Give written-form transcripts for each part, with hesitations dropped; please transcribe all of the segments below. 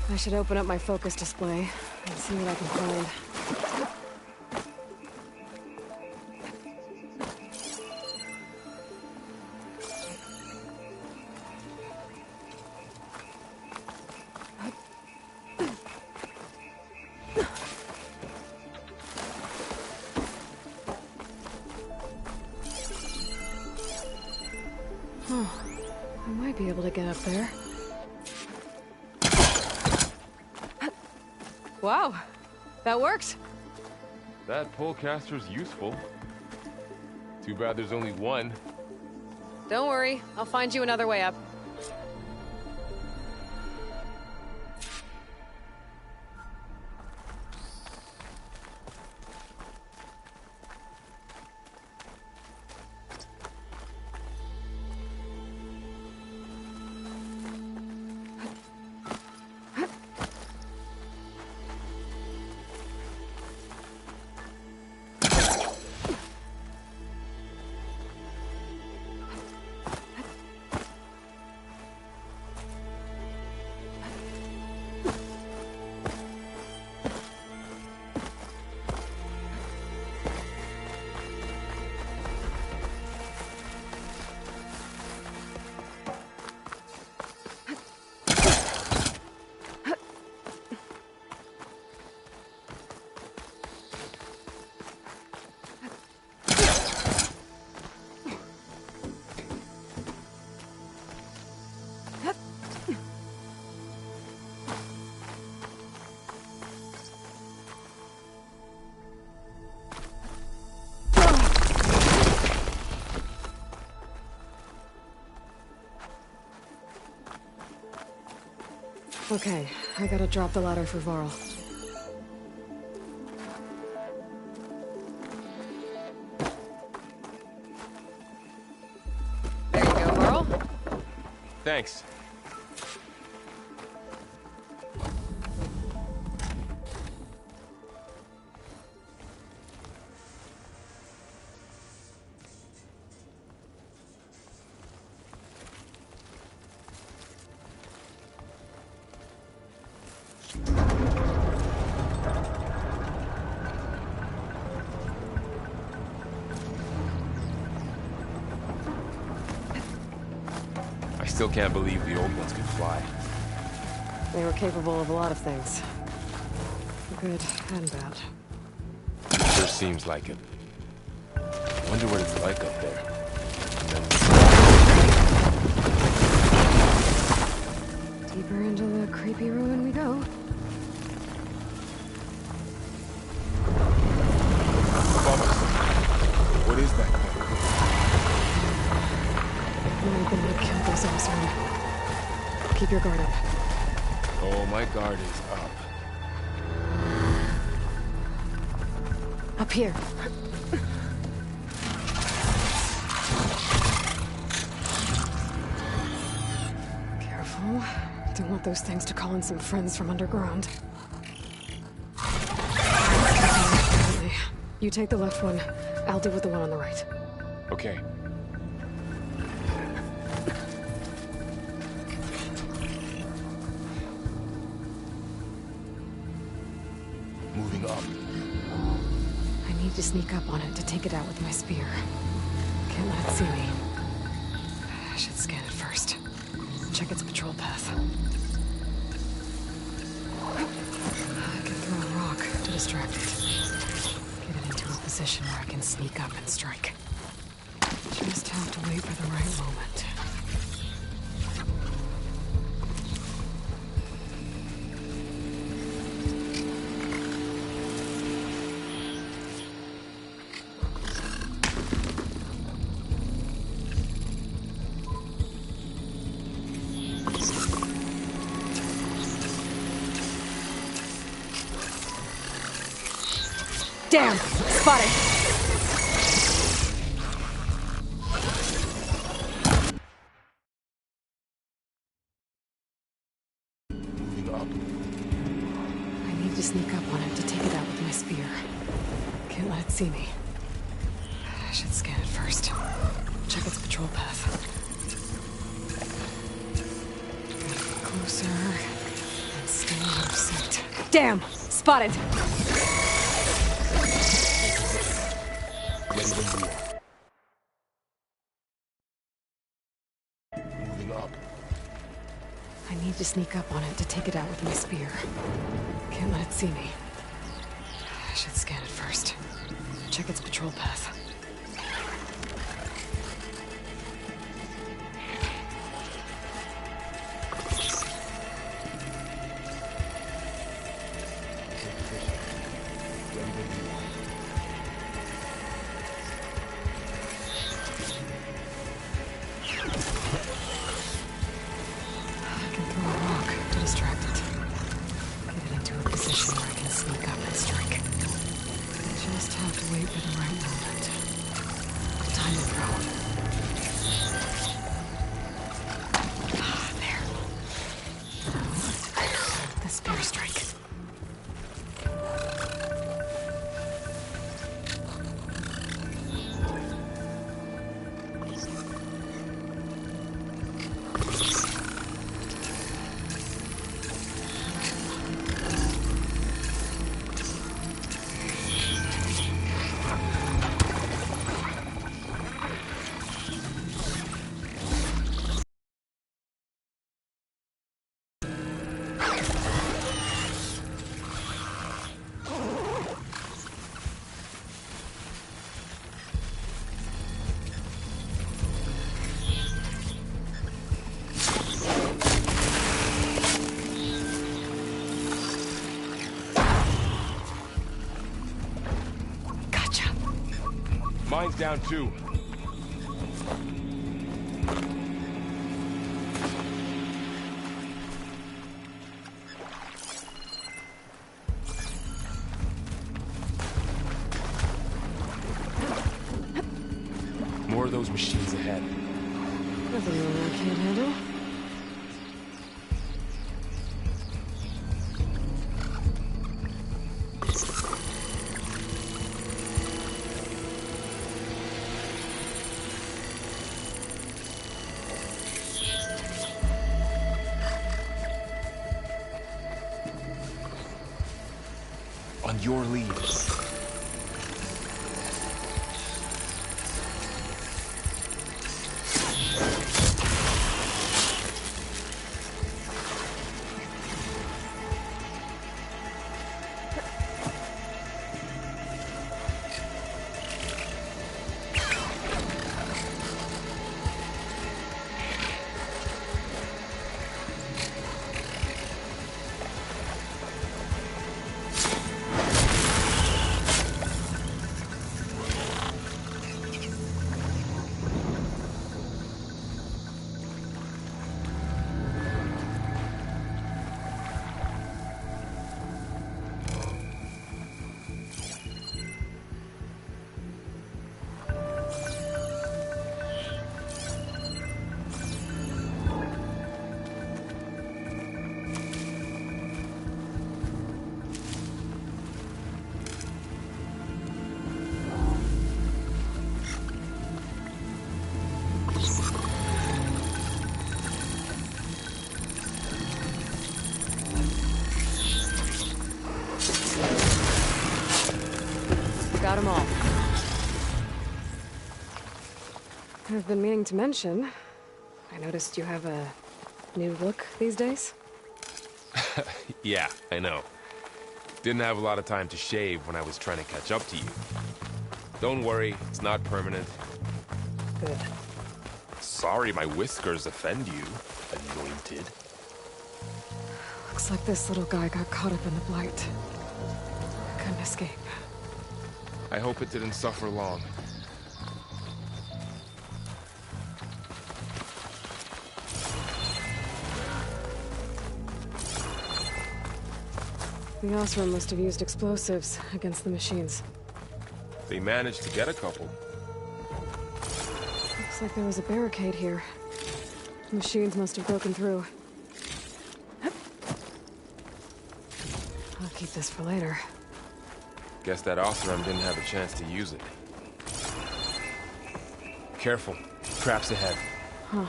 I should open up my focus display and see what I can find. I might be able to get up there. Wow, that worked. That polecaster's useful. Too bad there's only one. Don't worry, I'll find you another way up. Okay, I gotta drop the ladder for Varl. There you go, Varl. Thanks. I still can't believe the old ones could fly. They were capable of a lot of things. Good and bad. Sure seems like it. I wonder what it's like up there. Deeper into the creepy ruin we go. What is that thing? I'm gonna kill those Osram. Keep your guard up. Oh, my guard is up. Up here. Careful. Don't want those things to call in some friends from underground. You take the left one. I'll deal with the one on the right. Okay. Moving up. I need to sneak up on it to take it out with my spear. Can't let it see me. I should scan it first. Check its patrol path. I can throw a rock to distract it. Get it into a position where I can sneak up and strike. Just have to wait for the right moment. Damn! Spotted! Moving up. I need to sneak up on it to take it out with my spear. Can't let it see me. I should scan it first. Check its patrol path. Closer. And stay Damn! Spotted! Ready when you are. Moving up. I need to sneak up on it to take it out with my spear. Can't let it see me. I should scan it first. Check its patrol path. Mine's down too. More of those machines ahead. Nothing I can't handle. On your lead. Got them all. I've been meaning to mention, I noticed you have a new look these days. Yeah, I know. Didn't have a lot of time to shave when I was trying to catch up to you. Don't worry, it's not permanent. Good. Sorry my whiskers offend you, anointed. Looks like this little guy got caught up in the blight. Couldn't escape. I hope it didn't suffer long. The Osram must have used explosives against the machines. They managed to get a couple. Looks like there was a barricade here. The machines must have broken through. I'll keep this for later. Guess that Osram didn't have a chance to use it. Careful. Traps ahead. Huh.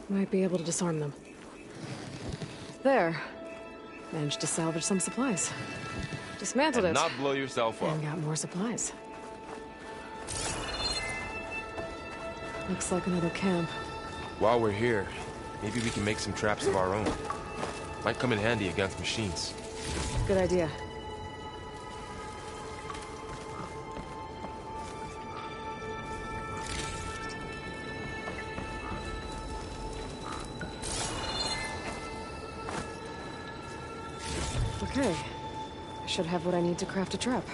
Might be able to disarm them. There. Managed to salvage some supplies. Dismantled And it. not blow yourself up. And got more supplies. Looks like another camp. While we're here, maybe we can make some traps of our own. Might come in handy against machines. Good idea. Okay. I should have what I need to craft a trap.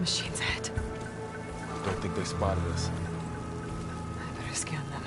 Machine's ahead. Don't think they spotted us. I better scan them.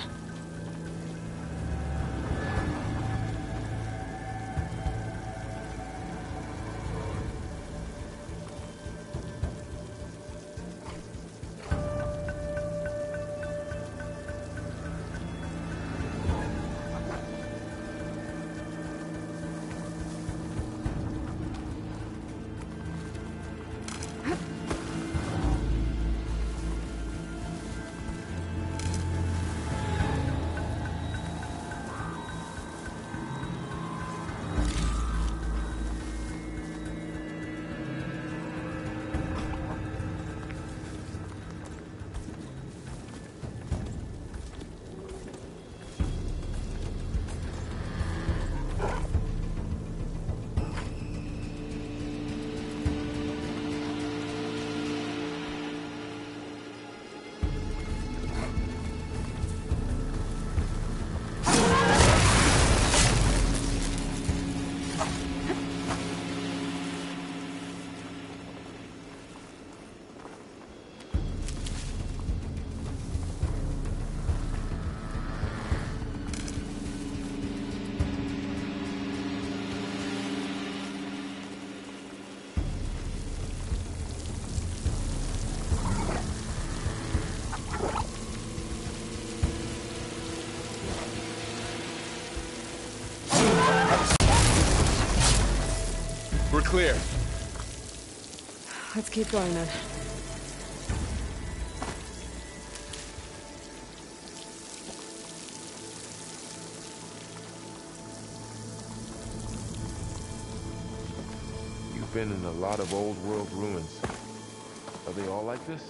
We're clear. Let's keep going then. You've been in a lot of old world ruins. Are they all like this?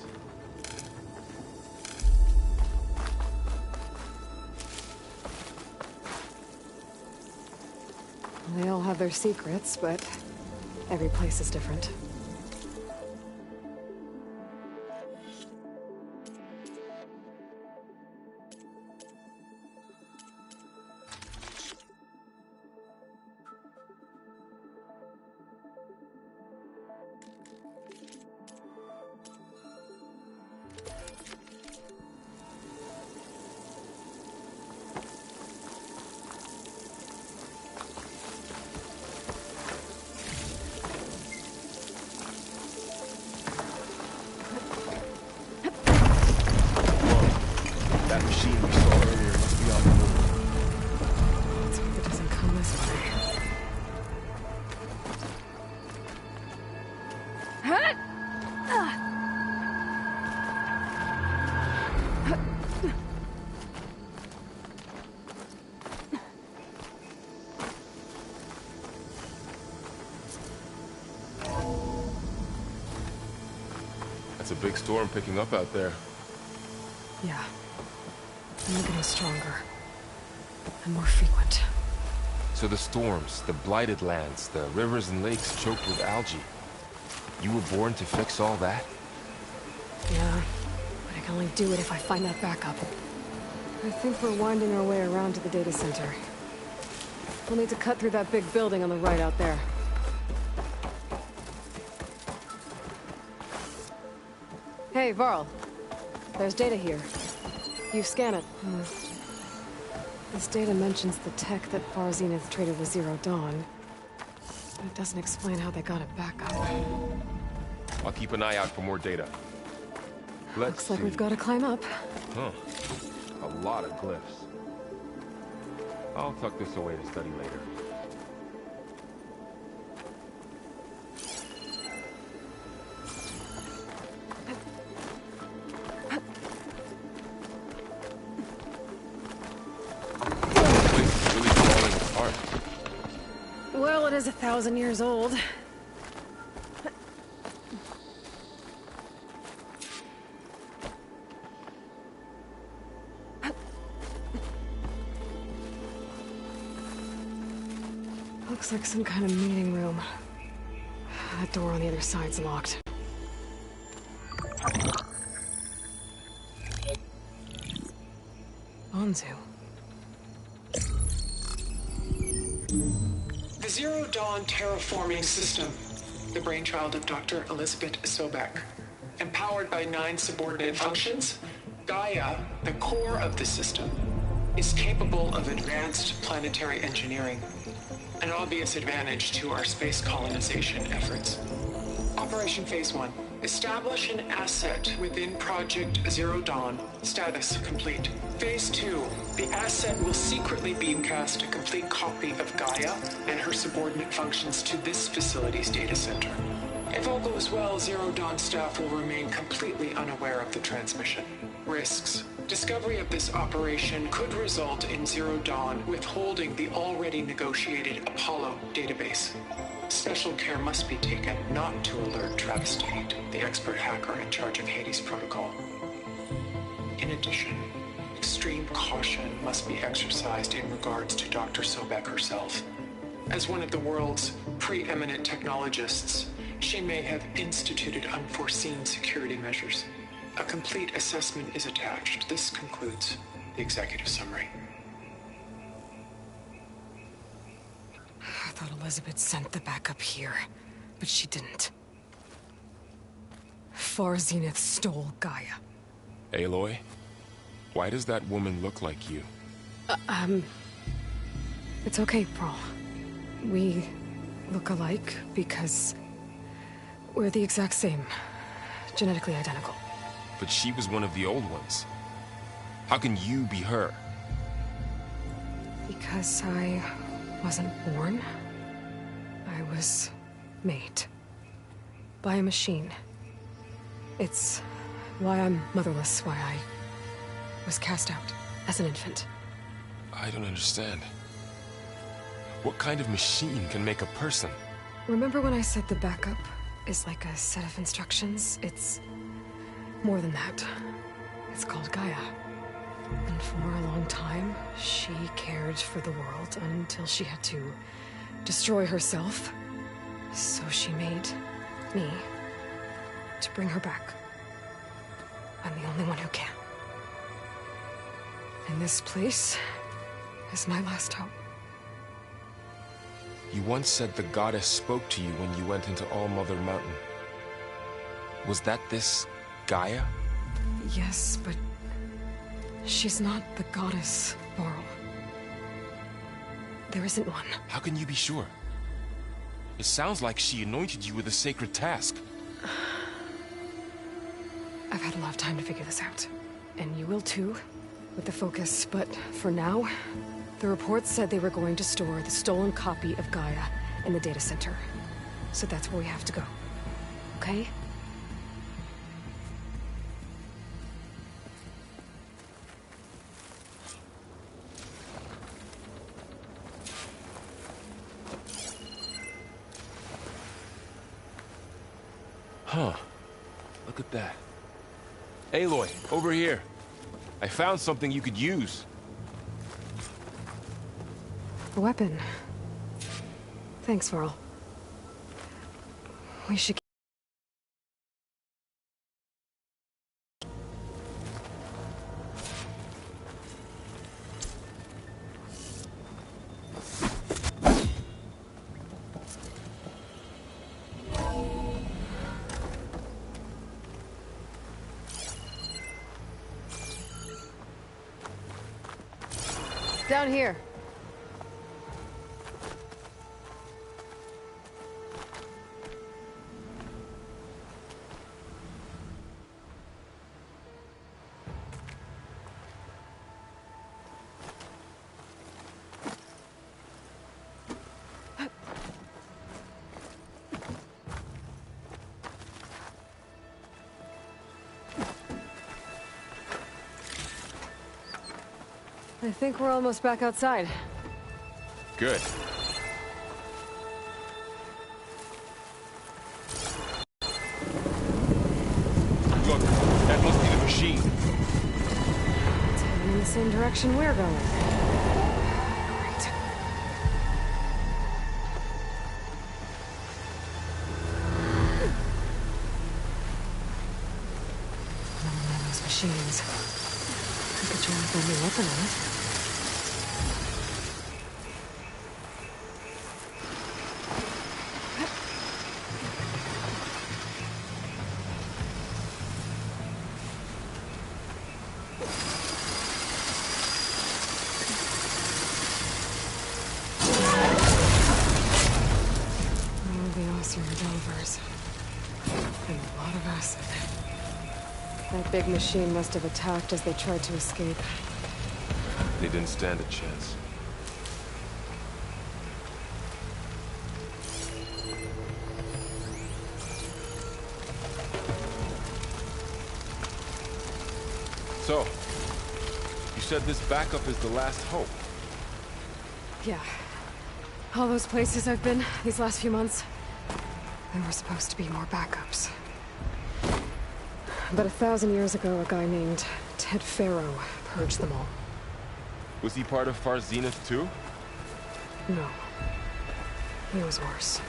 They all have their secrets, but every place is different. That machine we saw earlier must be on the move. Let's hope it doesn't come this way. That's a big storm picking up out there. Yeah. And they're getting stronger. And more frequent. So the storms, the blighted lands, the rivers and lakes choked with algae. You were born to fix all that? Yeah. But I can only do it if I find that backup. I think we're winding our way around to the data center. We'll need to cut through that big building on the right out there. Hey, Varl. There's data here. You scan it. This data mentions the tech that Far Zenith traded with Zero Dawn. But it doesn't explain how they got it back up. I'll keep an eye out for more data. Looks like we've got to climb up. Huh. A lot of glyphs. I'll tuck this away to study later. This place is really falling apart. Well, it is 1,000 years old. Looks like some kind of meeting room. That door on the other side's locked. Anzu. The Zero Dawn terraforming system, the brainchild of Dr. Elizabeth Sobek. Empowered by 9 subordinate functions, Gaia, the core of the system, is capable of advanced planetary engineering, an obvious advantage to our space colonization efforts. Operation Phase 1. Establish an asset within Project Zero Dawn. Status complete. Phase 2. The asset will secretly beamcast a complete copy of Gaia and her subordinate functions to this facility's data center. If all goes well, Zero Dawn staff will remain completely unaware of the transmission. Risks. Discovery of this operation could result in Zero Dawn withholding the already negotiated Apollo database. Special care must be taken not to alert Travis Tate, the expert hacker in charge of Hades Protocol. In addition, extreme caution must be exercised in regards to Dr. Sobek herself. As one of the world's preeminent technologists, she may have instituted unforeseen security measures. A complete assessment is attached. This concludes the executive summary. I thought Elizabeth sent the backup here, but she didn't. Far Zenith stole Gaia. Aloy, why does that woman look like you? It's okay, Pearl. We look alike because we're the exact same. Genetically identical. But she was one of the old ones. How can you be her? Because I wasn't born. I was made. By a machine. It's why I'm motherless, why I was cast out as an infant. I don't understand. What kind of machine can make a person? Remember when I said the backup is like a set of instructions? It's more than that. It's called Gaia. And for a long time, she cared for the world until she had to destroy herself. So she made me to bring her back. I'm the only one who can. And this place is my last hope. You once said the goddess spoke to you when you went into All Mother Mountain. Was that this Gaia? Yes, but she's not the goddess, Laurel. There isn't one. How can you be sure? It sounds like she anointed you with a sacred task. I've had a lot of time to figure this out. And you will too, with the focus. But for now, the reports said they were going to store the stolen copy of Gaia in the data center. So that's where we have to go. Okay? Huh. Look at that. Aloy, over here. I found something you could use. A weapon. Thanks, Varl. We should... Down here. I think we're almost back outside. Good. Look, that must be the machine. It's heading in the same direction we're going. Great. Another one of those machines. I could try with a new weapon on it. And a lot of acid. That big machine must have attacked as they tried to escape. They didn't stand a chance. So, you said this backup is the last hope. Yeah. All those places I've been these last few months, there were supposed to be more backups. But 1,000 years ago, a guy named Ted Faro purged them all. Was he part of Far Zenith too? No. He was worse.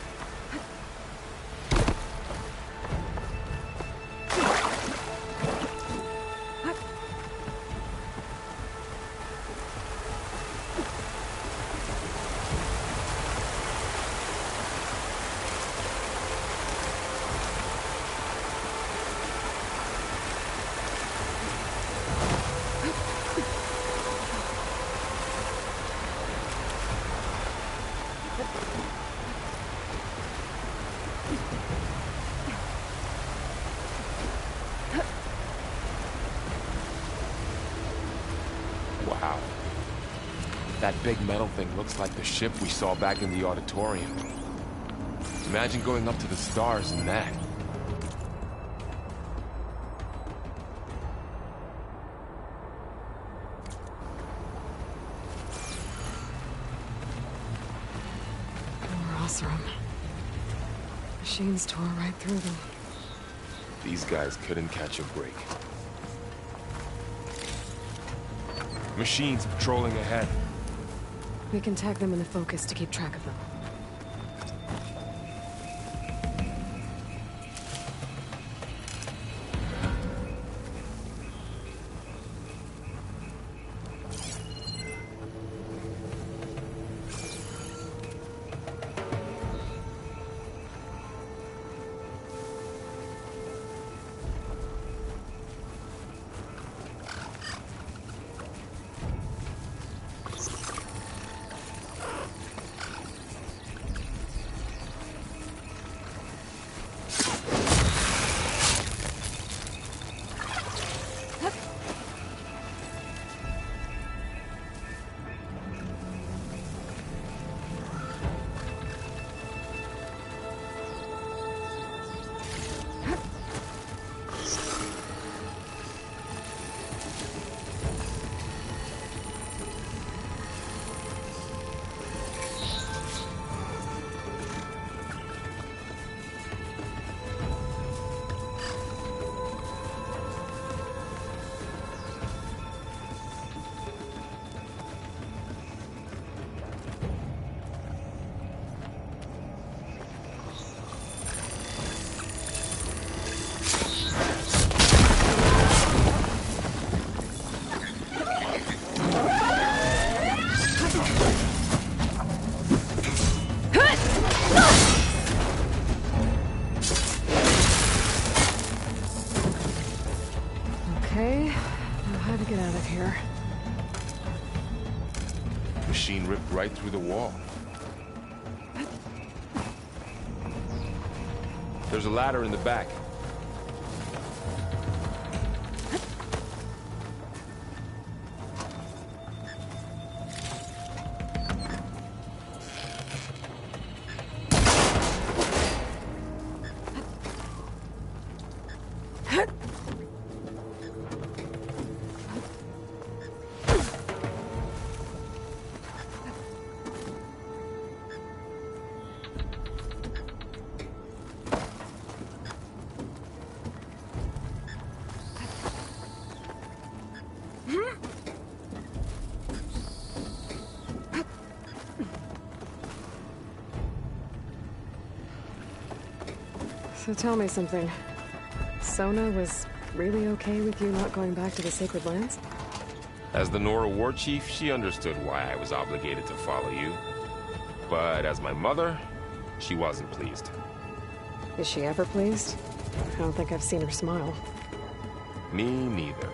Wow. That big metal thing looks like the ship we saw back in the auditorium. Imagine going up to the stars in that. More Oseram. Machines tore right through them. These guys couldn't catch a break. Machines patrolling ahead. We can tag them in the focus to keep track of them. Okay, now how to get out of here? Machine ripped right through the wall. There's a ladder in the back. So tell me something. Sona was really okay with you not going back to the Sacred Lands? As the Nora war chief, she understood why I was obligated to follow you. But as my mother, she wasn't pleased. Is she ever pleased? I don't think I've seen her smile. Me neither.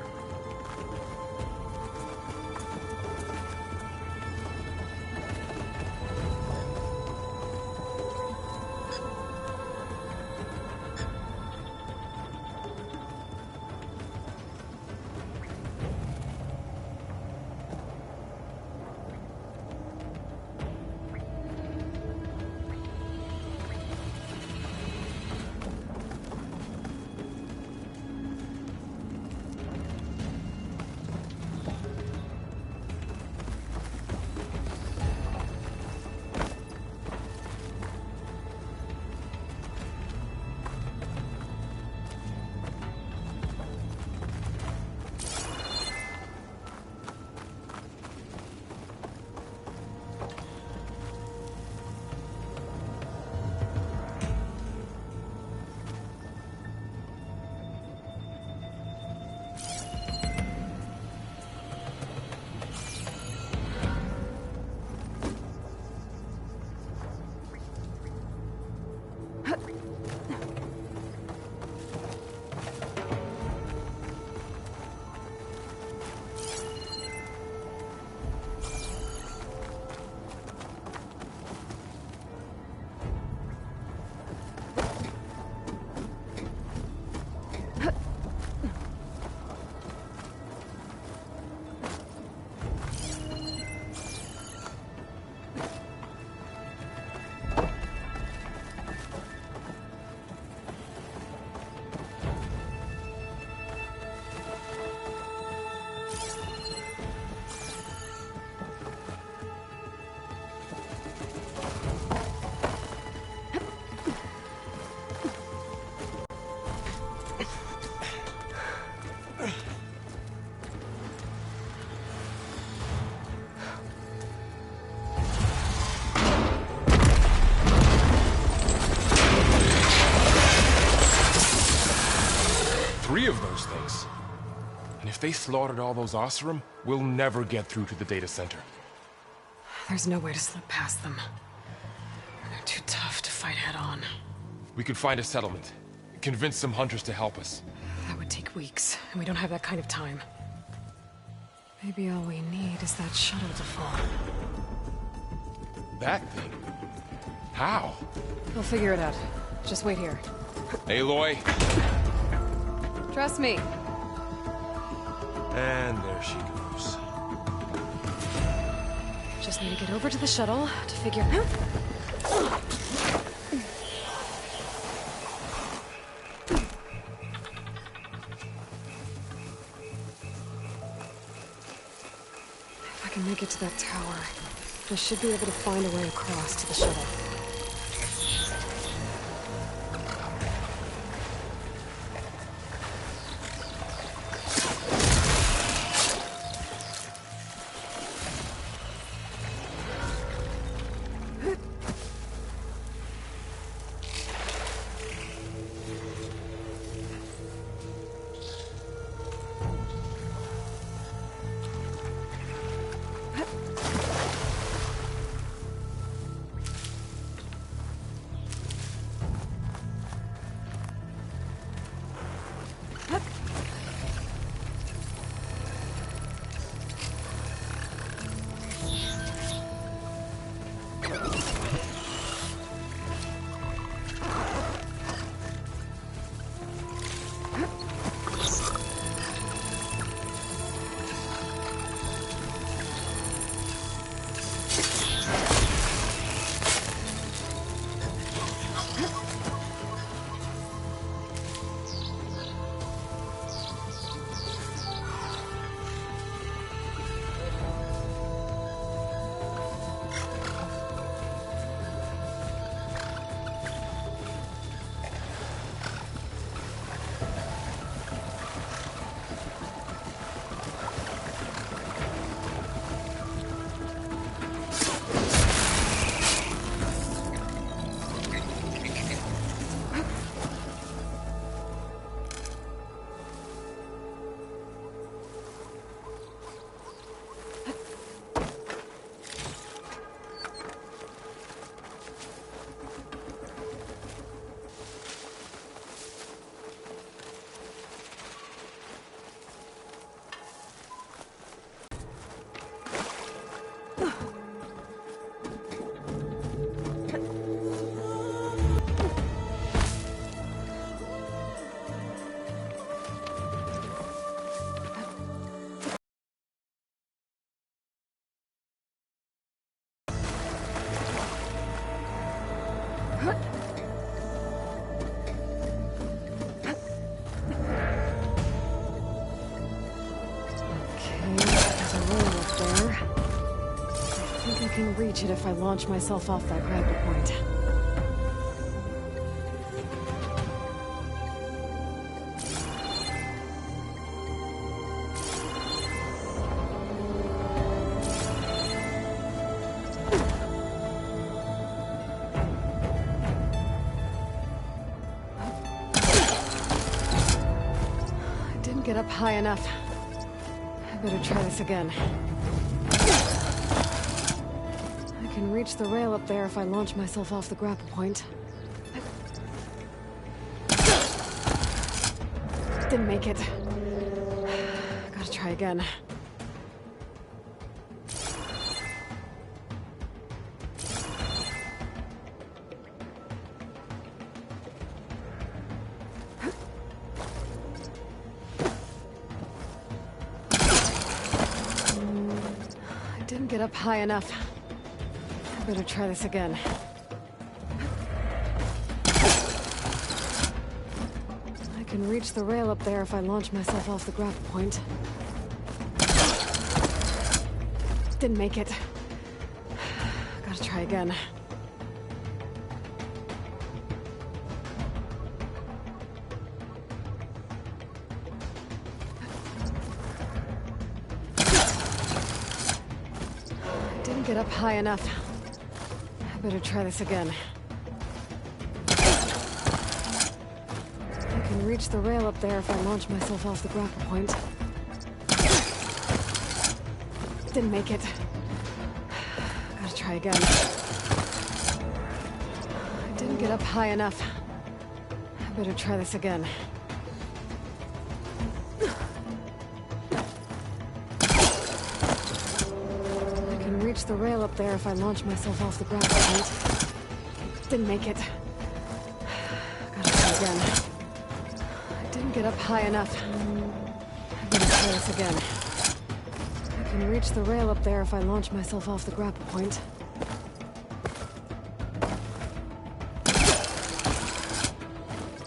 Three of those things. And if they slaughtered all those Oseram, we'll never get through to the data center. There's no way to slip past them. They're too tough to fight head-on. We could find a settlement. Convince some hunters to help us. That would take weeks, and we don't have that kind of time. Maybe all we need is that shuttle to fall. That thing? How? We'll figure it out. Just wait here. Aloy. Trust me. And there she goes. Just need to get over to the shuttle to figure... If I can make it to that tower, I should be able to find a way across to the shuttle. rail up there. I think I can reach it if I launch myself off that grapple point. Get up high enough. I better try this again. I can reach the rail up there if I launch myself off the grapple point. Didn't make it. Gotta try again. Didn't get up high enough. I better try this again. I can reach the rail up there if I launch myself off the grapple point. Didn't make it. Gotta try again. Get up high enough. I better try this again. I can reach the rail up there if I launch myself off the grapple point. Didn't make it. Gotta try again. I didn't get up high enough. I better try this again. Reach the rail up there if I launch myself off the grapple point. Didn't make it. Gotta try again. I didn't get up high enough. I better try this again. I can reach the rail up there if I launch myself off the grapple point.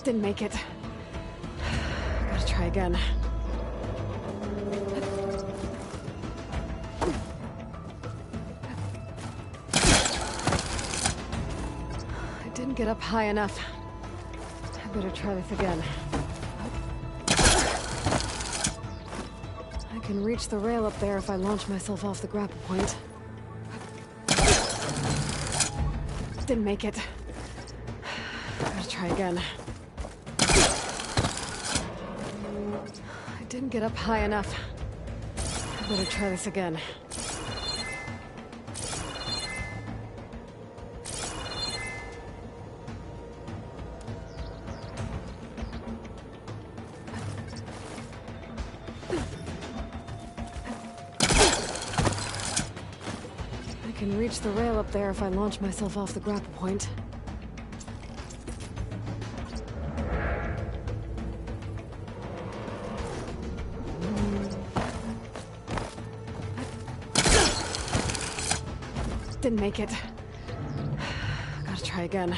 Didn't make it. Gotta try again. Get up high enough. I better try this again. I can reach the rail up there if I launch myself off the grapple point. Didn't make it. Gotta try again. I didn't get up high enough. I better try this again. I can reach the rail up there if I launch myself off the grapple point. Didn't make it. Gotta try again.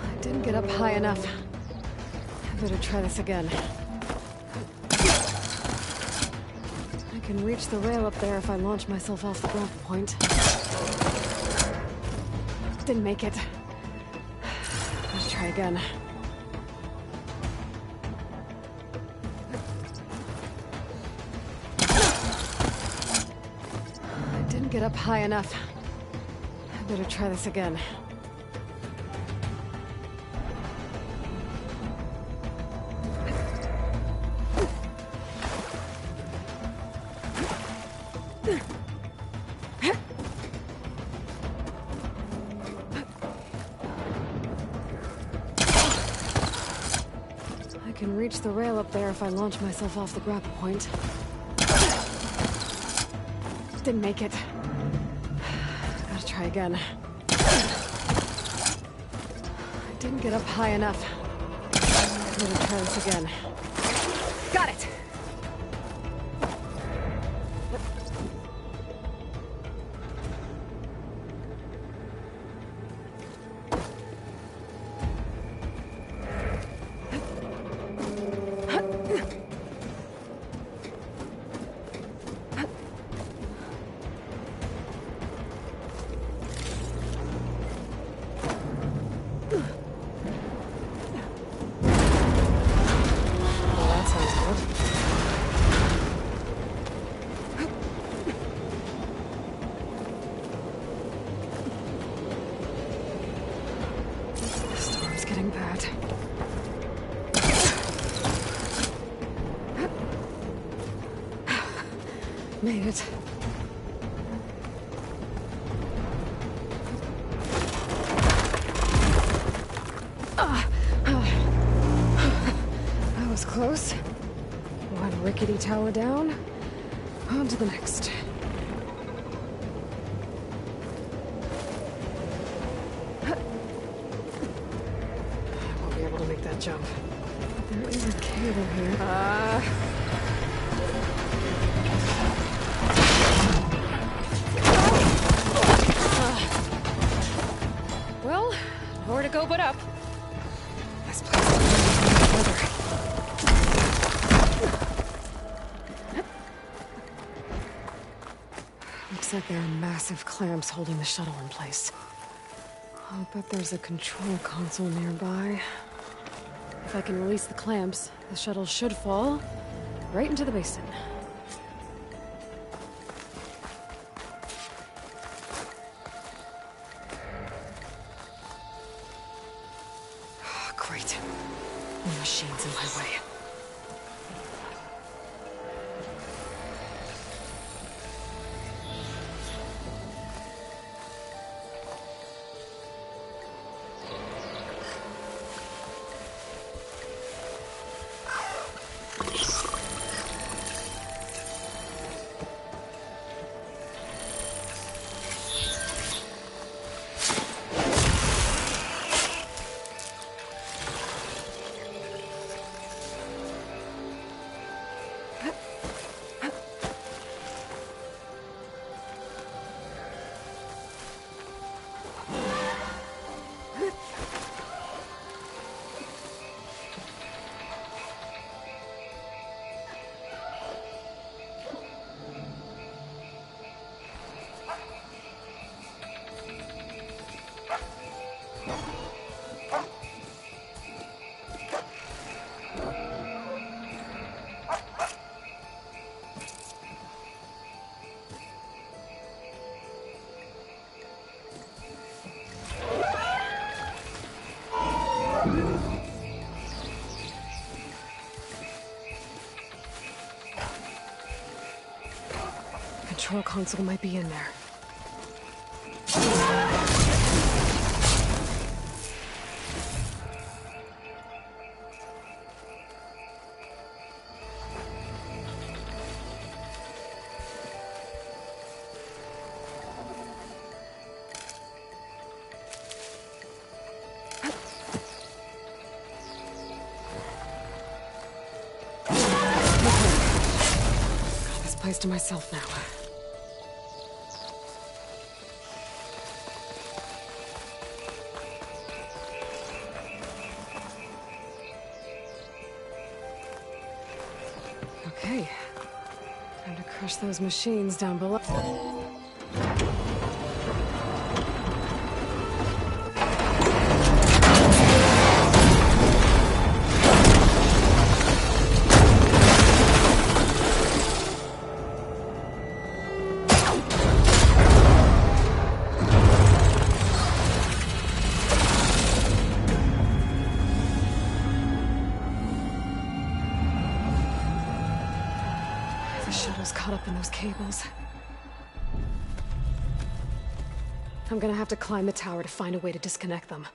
I didn't get up high enough. I better try this again. I can reach the rail up there if I launch myself off the grapple point. Didn't make it. Gotta try again. I didn't get up high enough. I better try this again. I can reach the rail up there if I launch myself off the grapple point. Didn't make it. Gotta try again. I didn't get up high enough. Better try this again. Got it! that. Made it. That was close. One rickety tower down. On to the next. I won't be able to make that jump. There is a cable here. Well, nowhere to go but up. This place is further. Looks like there are massive clamps holding the shuttle in place. I'll bet there's a control console nearby. If I can release the clamps, the shuttle should fall right into the basin. Great. The machine's in my way. Control console might be in there. Got this place to myself now. Okay. Time to crush those machines down below. The shuttle's caught up in those cables. I'm gonna have to climb the tower to find a way to disconnect them.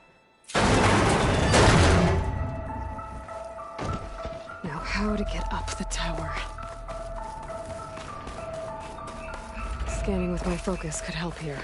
Now, how to get up the tower? Scanning with my focus could help here.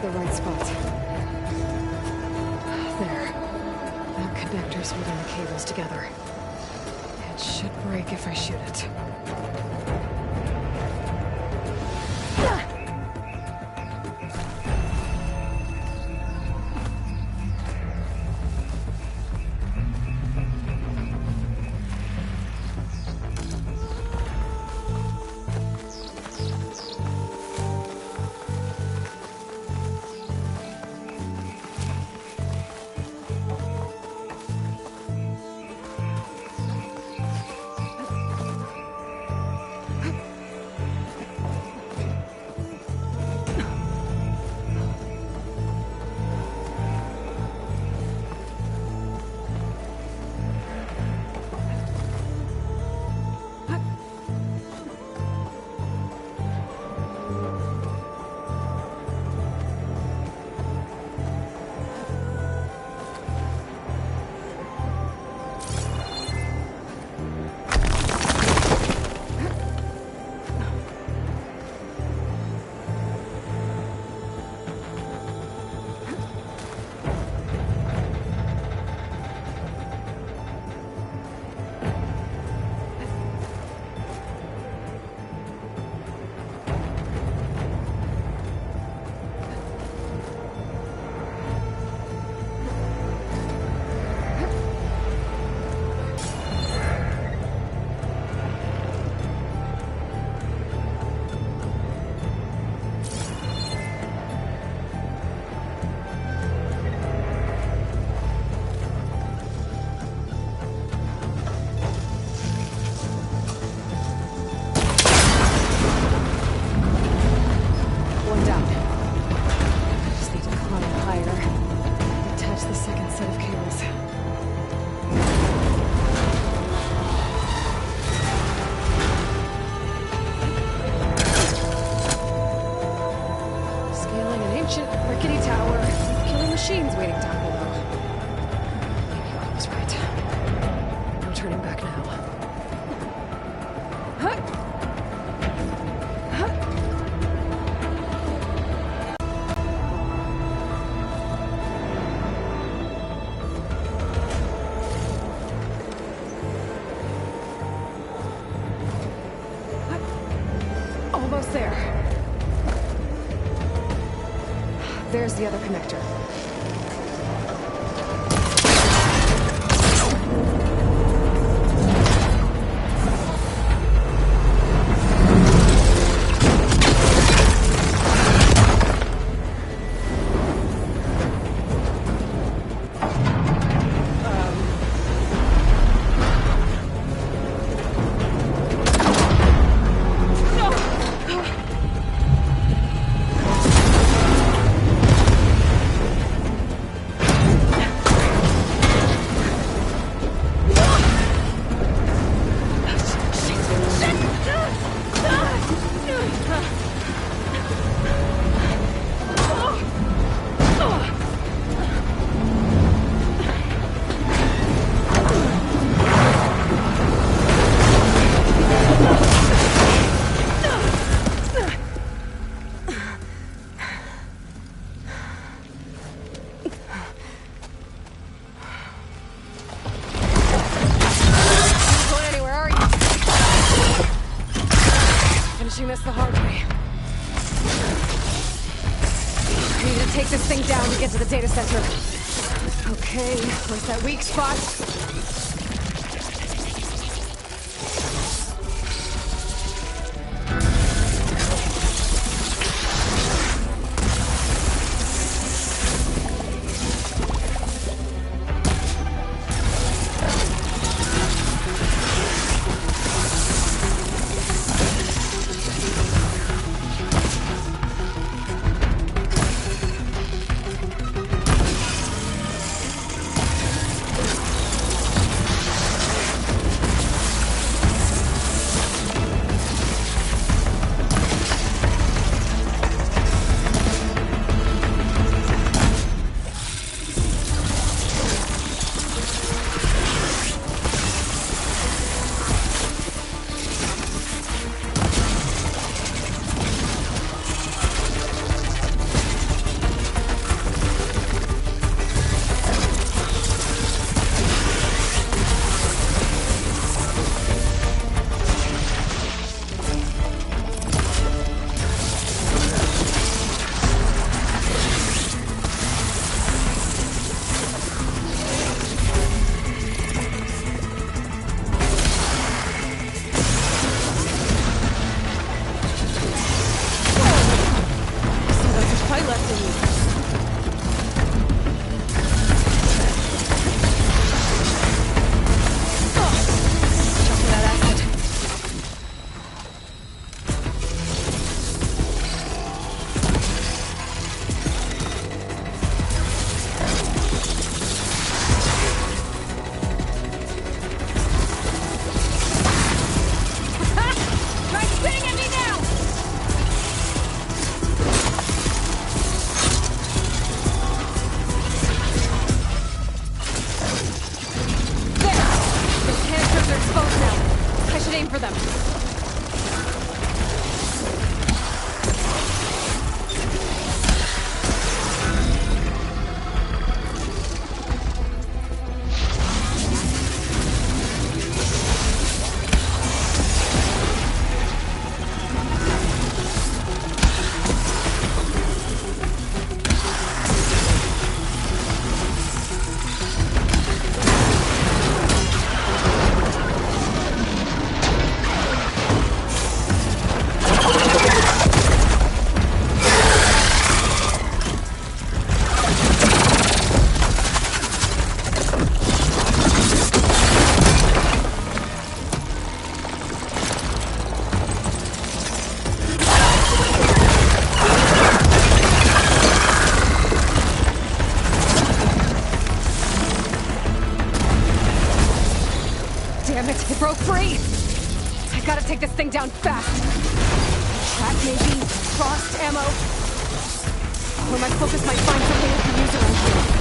the right spot. There. That connector's holding the cables together. It should break if I shoot it. There's the other connector. This the hard way. I need to take this thing down to get to the data center. Okay, where's that weak spot? should aim for them. Damn it, it broke free! I gotta take this thing down fast. Track maybe? Frost ammo? Or my focus might find something we can use around here.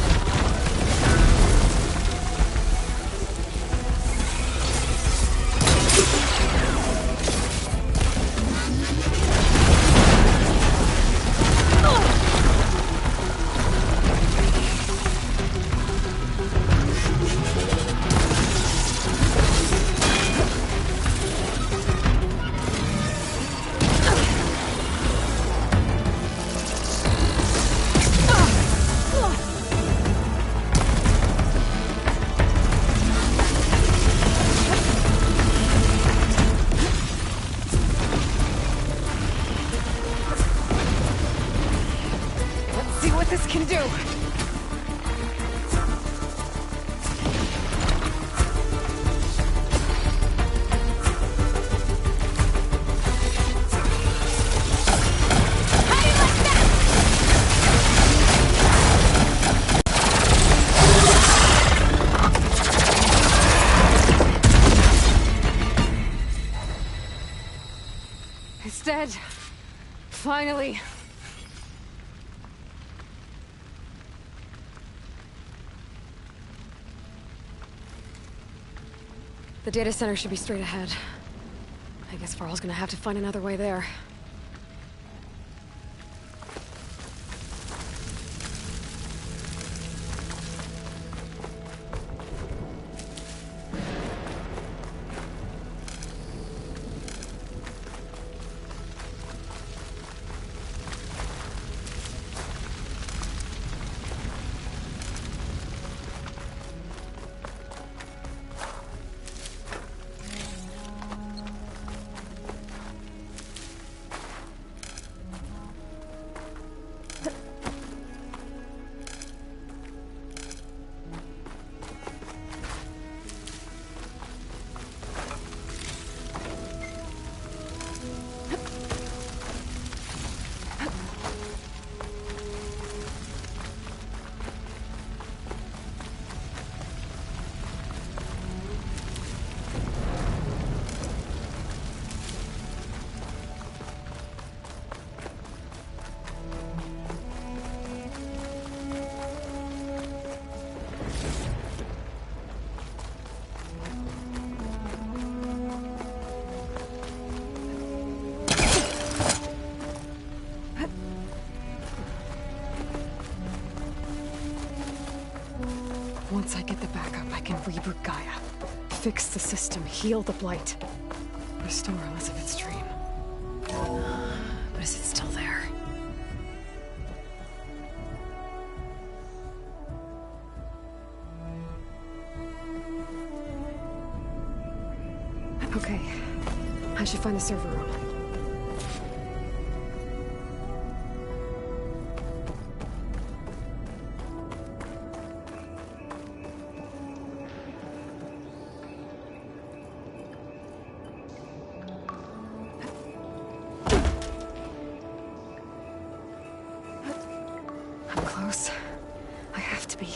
This can do. It's dead. Finally. The data center should be straight ahead. I guess Varl's gonna have to find another way there. Once I get the backup, I can reboot Gaia. Fix the system, heal the Blight. Restore Elizabeth's dream. But is it still there? Okay. I should find the server room. I'm close. I have to be.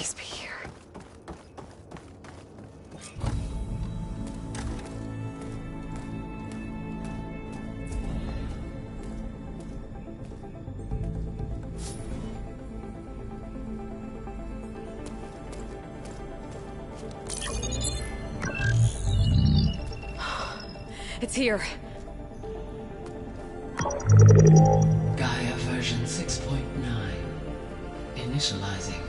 please be here. It's here. Gaia version 6.9. Initializing.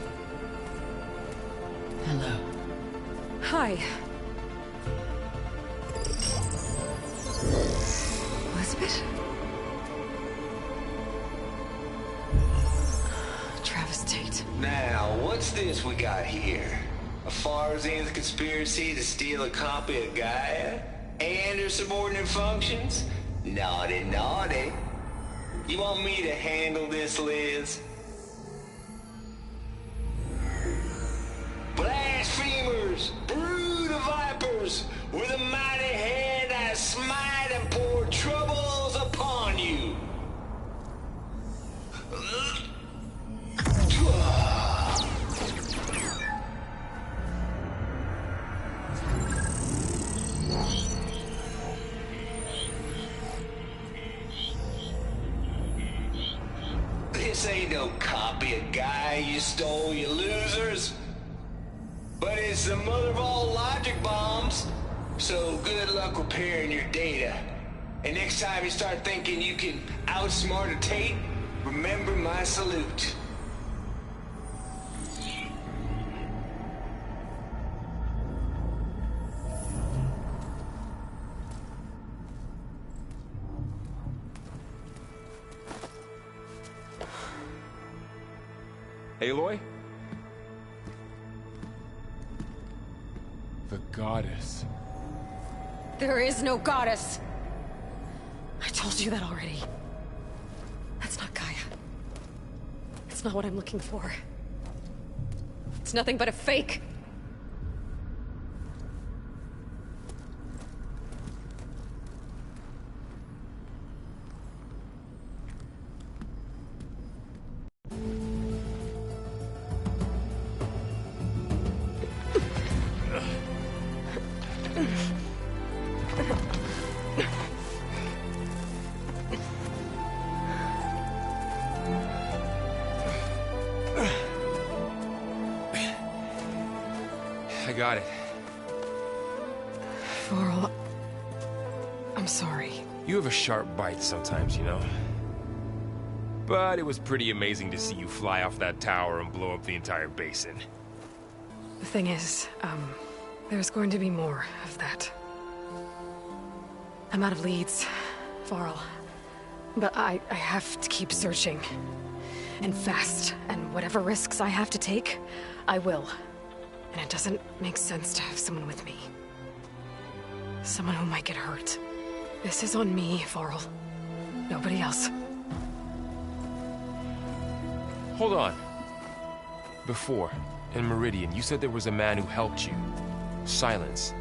Hello. Hi. Elizabeth? Travis Tate. Now, what's this we got here? A Farzian's conspiracy to steal a copy of Gaia? And her subordinate functions? Naughty, naughty. You want me to handle this, Liz? Blasphemers! Brood of vipers! With a mighty hand I smite and pour troubles upon you! This ain't no copy of Gaia you stole, you losers. But it's the mother of all logic bombs. So good luck repairing your data. And next time you start thinking you can outsmart a Tate, remember my salute. Aloy? The goddess. There is no goddess. I told you that already. That's not Gaia. It's not what I'm looking for. It's nothing but a fake. I got it. Varl, I'm sorry. You have a sharp bite sometimes, you know? But it was pretty amazing to see you fly off that tower and blow up the entire basin. The thing is, there's going to be more of that. I'm out of leads, Varl. But I have to keep searching. And fast. And whatever risks I have to take, I will. And it doesn't make sense to have someone with me. Someone who might get hurt. This is on me, Varl. Nobody else. Hold on. Before, in Meridian, you said there was a man who helped you. Silence.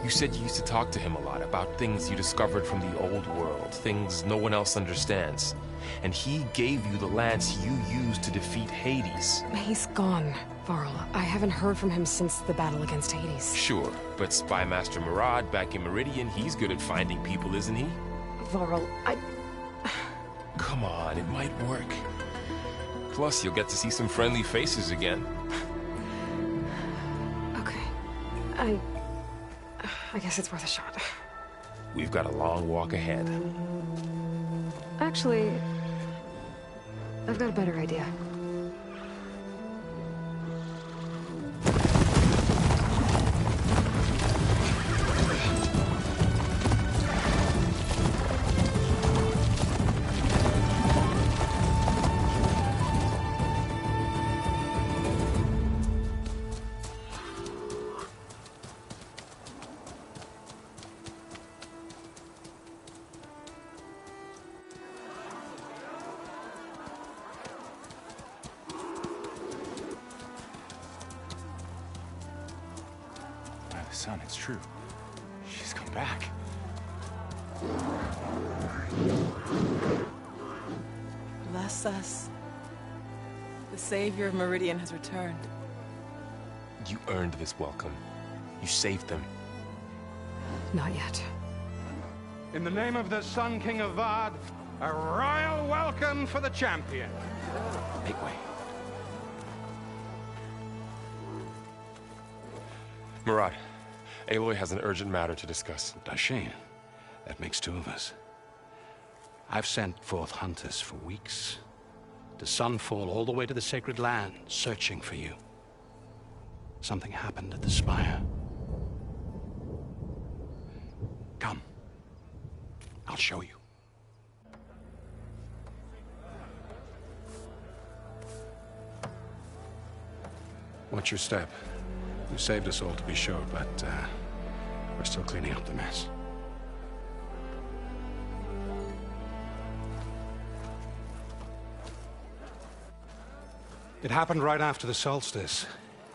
You said you used to talk to him a lot about things you discovered from the old world, things no one else understands. And he gave you the lance you used to defeat Hades. He's gone, Varl. I haven't heard from him since the battle against Hades. Sure, but Spy Master Murad back in Meridian, he's good at finding people, isn't he? Varl, Come on, it might work. Plus, you'll get to see some friendly faces again. Okay. I guess it's worth a shot. We've got a long walk ahead. Actually, I've got a better idea. Son, it's true. She's come back. Bless us. The savior of Meridian has returned. You earned this welcome. You saved them. Not yet. In the name of the Sun King of Vard, a royal welcome for the champion. Make way. Murad, Aloy has an urgent matter to discuss. Does she? That makes two of us. I've sent forth hunters for weeks. To Sunfall, all the way to the Sacred Land, searching for you. Something happened at the Spire. Come. I'll show you. Watch your step. You saved us all, to be sure, but we're still cleaning up the mess. It happened right after the solstice.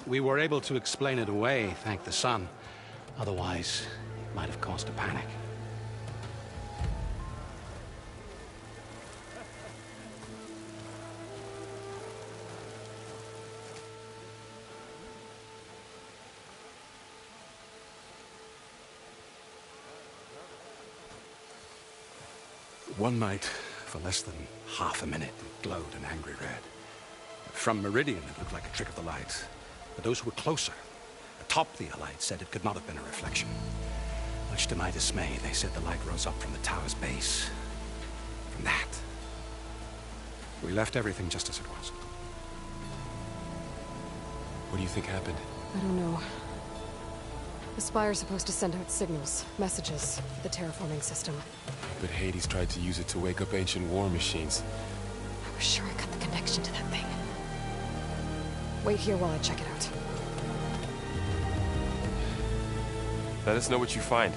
We were able to explain it away, thank the sun. Otherwise, it might have caused a panic. One night, for less than half a minute, it glowed an angry red. From Meridian, it looked like a trick of the light. But those who were closer, atop the Allied, said it could not have been a reflection. Much to my dismay, they said the light rose up from the tower's base. From that. We left everything just as it was. What do you think happened? I don't know. The Spire's supposed to send out signals, messages, for the terraforming system. But Hades tried to use it to wake up ancient war machines. I was sure I cut the connection to that thing. Wait here while I check it out. Let us know what you find.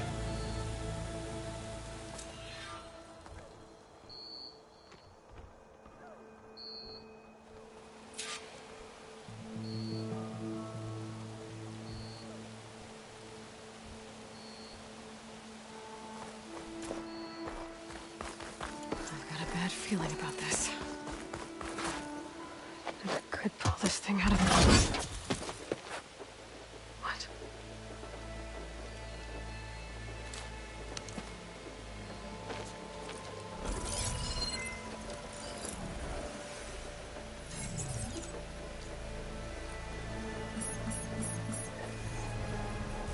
I've got a bad feeling about this. I could pull this thing out of the... What?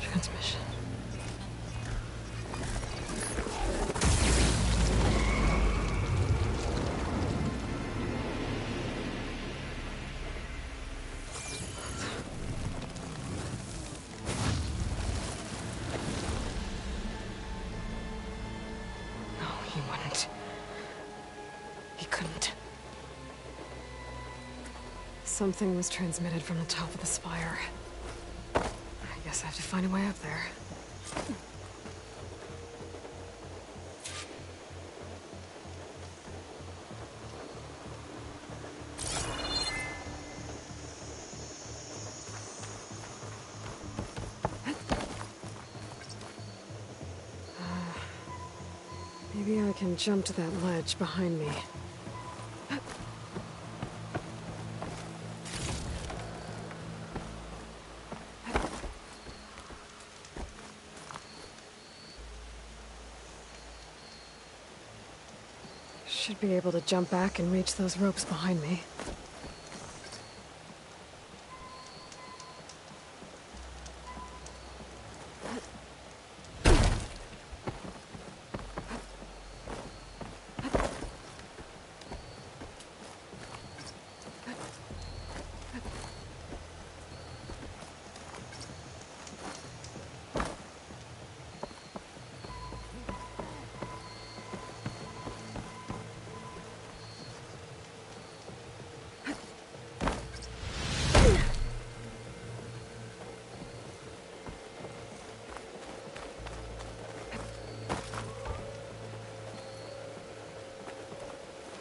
Transmission. No, he wouldn't. He couldn't. Something was transmitted from the top of the spire. I guess I have to find a way up there. Maybe I can jump to that ledge behind me. Should be able to jump back and reach those ropes behind me.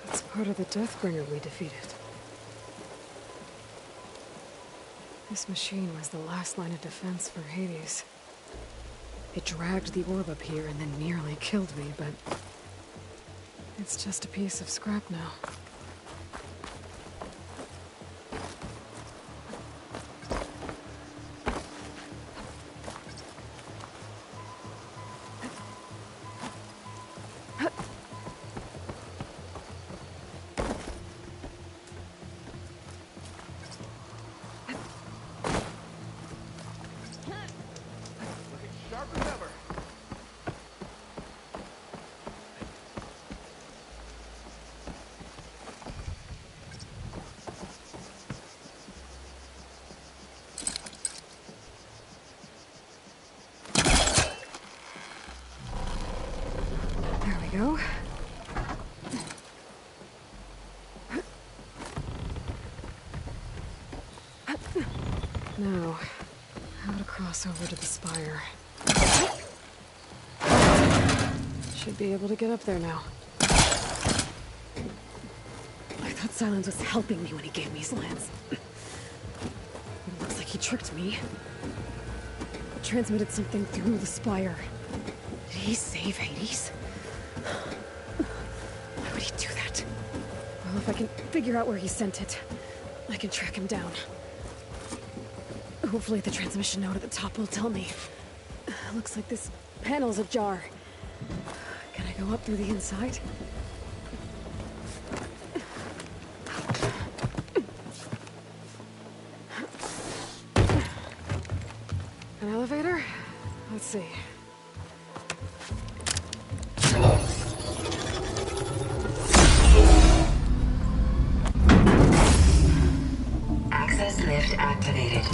That's part of the Deathbringer we defeated. This machine was the last line of defense for Hades. It dragged the orb up here and then nearly killed me, but... it's just a piece of scrap now. Now, how to cross over to the spire. Should be able to get up there now. I thought Silence was helping me when he gave me his lance. It looks like he tricked me. Transmitted something through the spire. Did he save Hades? Why would he do that? Well, if I can figure out where he sent it, I can track him down. Hopefully the transmission note at the top will tell me. Looks like this panel's ajar. Can I go up through the inside? An elevator? Let's see. Access lift activated.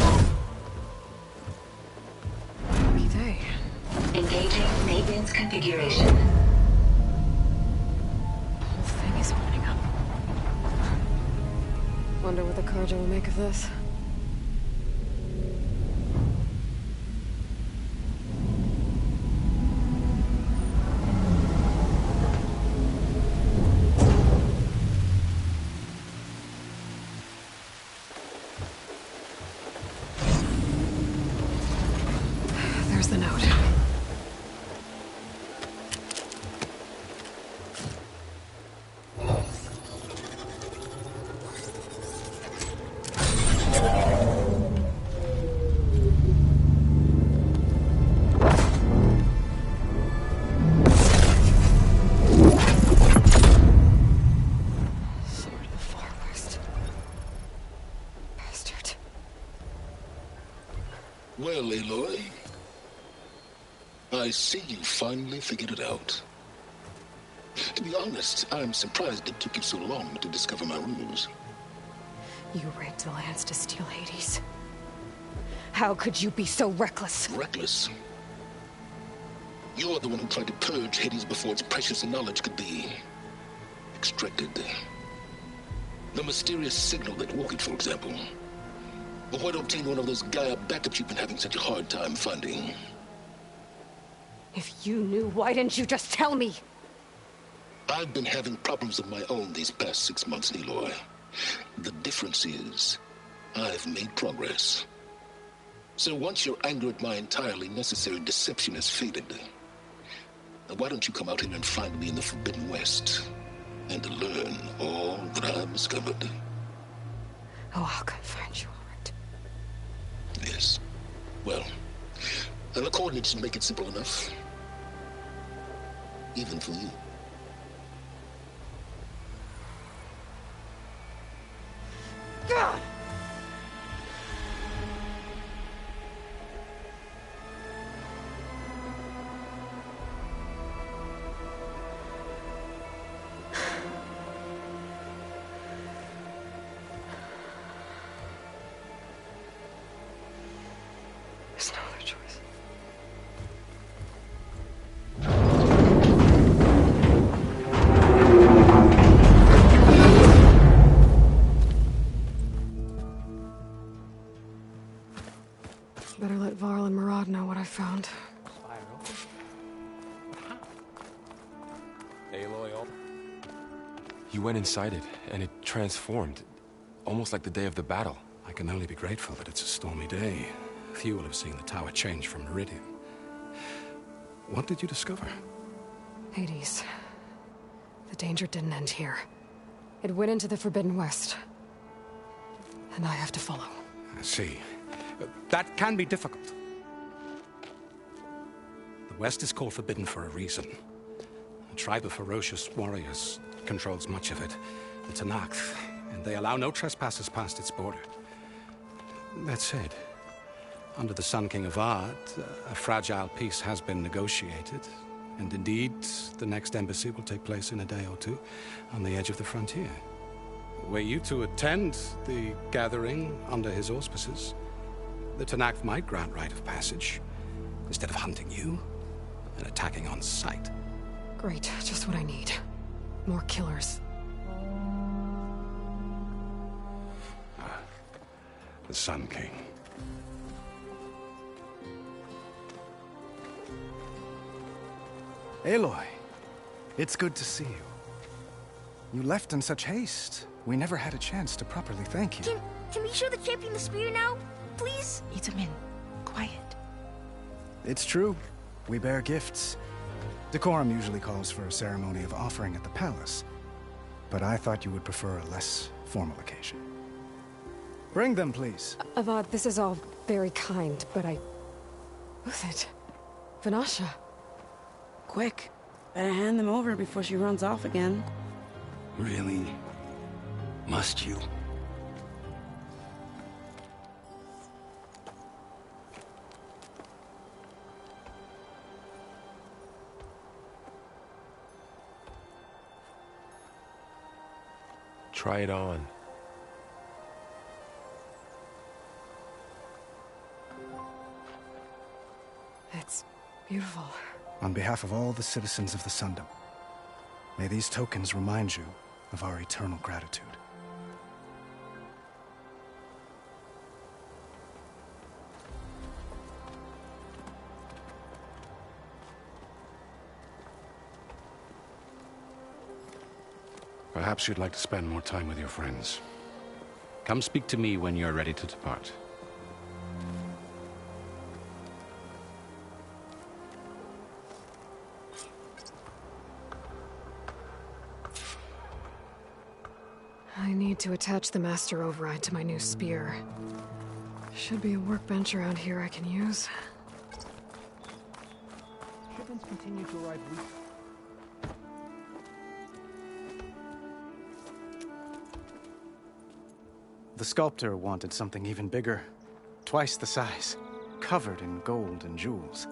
Lucky day. Engaging maintenance configuration. The whole thing is opening up. Wonder what the Carja will make of this. There's the note. Sword of the Far West. Bastard. Well, Aloy, I see you finally figured it out. To be honest, I'm surprised it took you so long to discover my ruse. You raped the Lance to steal Hades. How could you be so reckless? Reckless? You're the one who tried to purge Hades before its precious knowledge could be extracted. The mysterious signal that woke it, for example. But why obtain one of those Gaia backups you've been having such a hard time finding? If you knew, why didn't you just tell me? I've been having problems of my own these past 6 months, Aloy. The difference is, I've made progress. So once your anger at my entirely necessary deception has faded, why don't you come out here and find me in the Forbidden West and learn all that I've discovered? Oh, I'll come find you, all right. Yes. Well, and the coordinates make it simple enough. Even for you. God! There's no other choice. Better let Varl and Murad know what I found. Aloy, you went inside it, and it transformed. Almost like the day of the battle. I can only be grateful that it's a stormy day. Few will have seen the tower change from Meridian. What did you discover? Hades. The danger didn't end here. It went into the Forbidden West. And I have to follow. I see. That can be difficult. The West is called Forbidden for a reason. A tribe of ferocious warriors controls much of it, the Tanakh, and they allow no trespassers past its border. That said, under the Sun King of Ard, a fragile peace has been negotiated, and indeed, the next embassy will take place in a day or two on the edge of the frontier. Were you to attend the gathering under his auspices, the Tanakh might grant right of passage, instead of hunting you and attacking on sight. Great, just what I need. More killers. The Sun King. Aloy, it's good to see you. You left in such haste. We never had a chance to properly thank you. Can we show the champion the spear now? Please? Itamin, quiet. It's true. We bear gifts. Decorum usually calls for a ceremony of offering at the palace. But I thought you would prefer a less formal occasion. Bring them, please. Avad, this is all very kind, but Who's it? Vanasha. Quick. Better hand them over before she runs off again. Really? Must you? Try it on. It's beautiful. On behalf of all the citizens of the Sundom, may these tokens remind you of our eternal gratitude. Perhaps you'd like to spend more time with your friends. Come speak to me when you're ready to depart. I need to attach the Master Override to my new spear. Should be a workbench around here I can use. Shipments continue to arrive weekly. The sculptor wanted something even bigger. Twice the size. Covered in gold and jewels.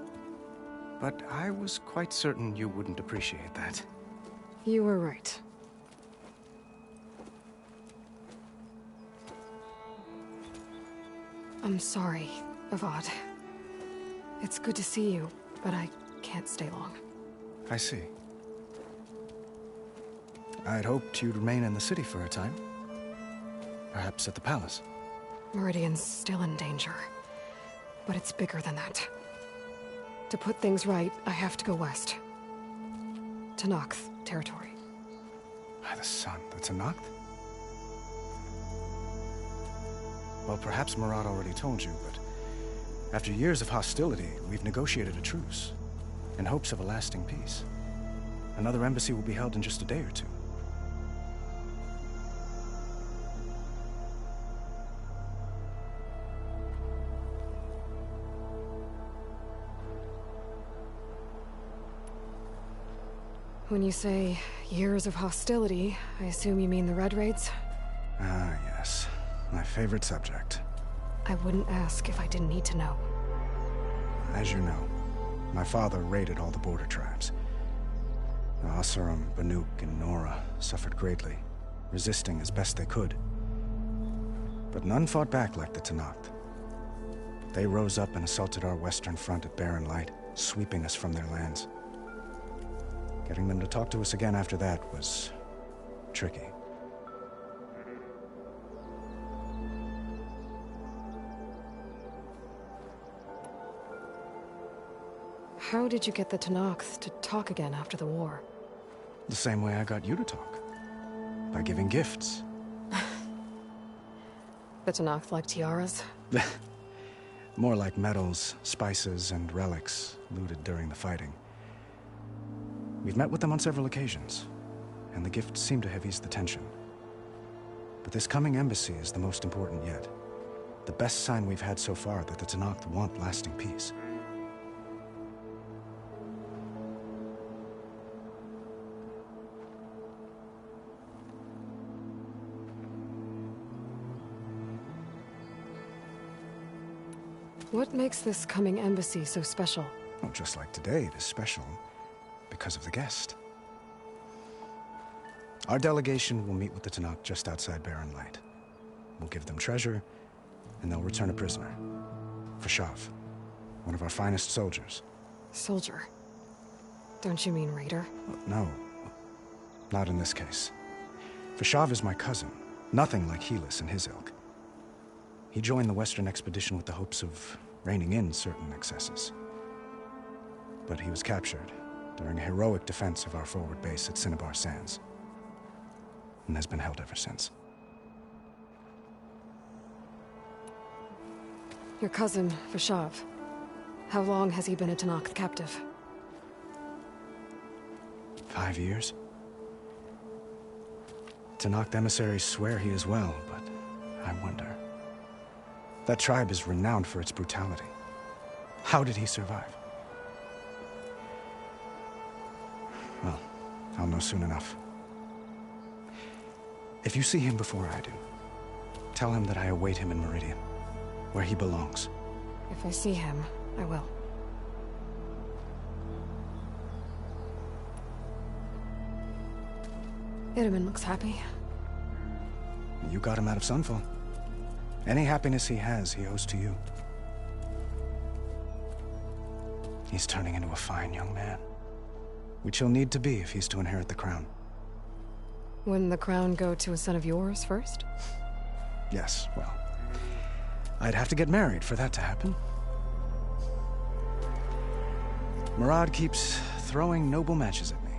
But I was quite certain you wouldn't appreciate that. You were right. I'm sorry, Avad. It's good to see you, but I can't stay long. I see. I'd hoped you'd remain in the city for a time. Perhaps at the palace. Meridian's still in danger, but it's bigger than that. To put things right, I have to go west. To Nox territory. By the sun, the Tenakth? Well, perhaps Murad already told you, but after years of hostility, we've negotiated a truce, in hopes of a lasting peace. Another embassy will be held in just a day or two. When you say years of hostility, I assume you mean the Red Raids? Ah, yes. My favorite subject. I wouldn't ask if I didn't need to know. As you know, my father raided all the border tribes. The Asuram, Banuk, and Nora suffered greatly, resisting as best they could. But none fought back like the Tenakth. They rose up and assaulted our western front at Barren Light, sweeping us from their lands. Getting them to talk to us again after that was tricky. How did you get the Tenakth to talk again after the war? The same way I got you to talk. By giving gifts. The Tenakth like tiaras? More like medals, spices, and relics looted during the fighting. We've met with them on several occasions, and the gifts seem to have eased the tension. But this coming embassy is the most important yet. The best sign we've had so far that the Tenakth want lasting peace. What makes this coming embassy so special? Well, just like today, it is special because of the guest. Our delegation will meet with the Tenakth just outside Barren Light. We'll give them treasure, and they'll return a prisoner. Fashav, one of our finest soldiers. Soldier? Don't you mean raider? No, not in this case. Fashav is my cousin, nothing like Helis and his ilk. He joined the Western expedition with the hopes of reining in certain excesses. But he was captured, during a heroic defense of our forward base at Cinnabar Sands, and has been held ever since. Your cousin, Vashav. How long has he been a Tanakh captive? 5 years? Tanakh emissaries swear he is well, but I wonder. That tribe is renowned for its brutality. How did he survive? Well, I'll know soon enough. If you see him before I do, tell him that I await him in Meridian, where he belongs. If I see him, I will. Itaman looks happy. You got him out of Sunfall. Any happiness he has, he owes to you. He's turning into a fine young man, which he'll need to be if he's to inherit the crown. Wouldn't the crown go to a son of yours first? Yes, well, I'd have to get married for that to happen. Murad keeps throwing noble matches at me.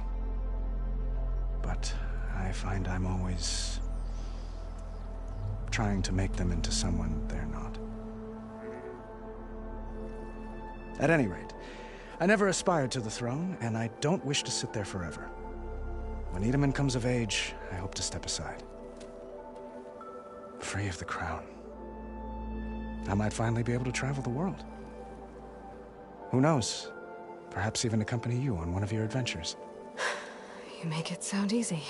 But I find I'm always trying to make them into someone they're not. At any rate, I never aspired to the throne, and I don't wish to sit there forever. When Itaman comes of age, I hope to step aside. Free of the crown. I might finally be able to travel the world. Who knows? Perhaps even accompany you on one of your adventures. You make it sound easy.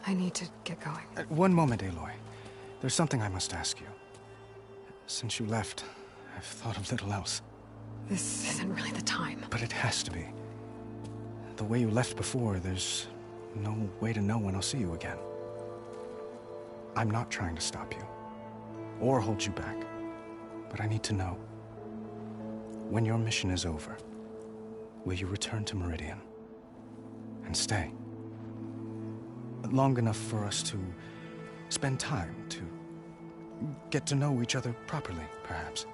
I need to get going. One moment, Aloy. There's something I must ask you. Since you left, I've thought of little else. This isn't really the time. But it has to be. The way you left before, there's no way to know when I'll see you again. I'm not trying to stop you, or hold you back. But I need to know. When your mission is over, will you return to Meridian? And stay? Long enough for us to spend time, to get to know each other properly, perhaps.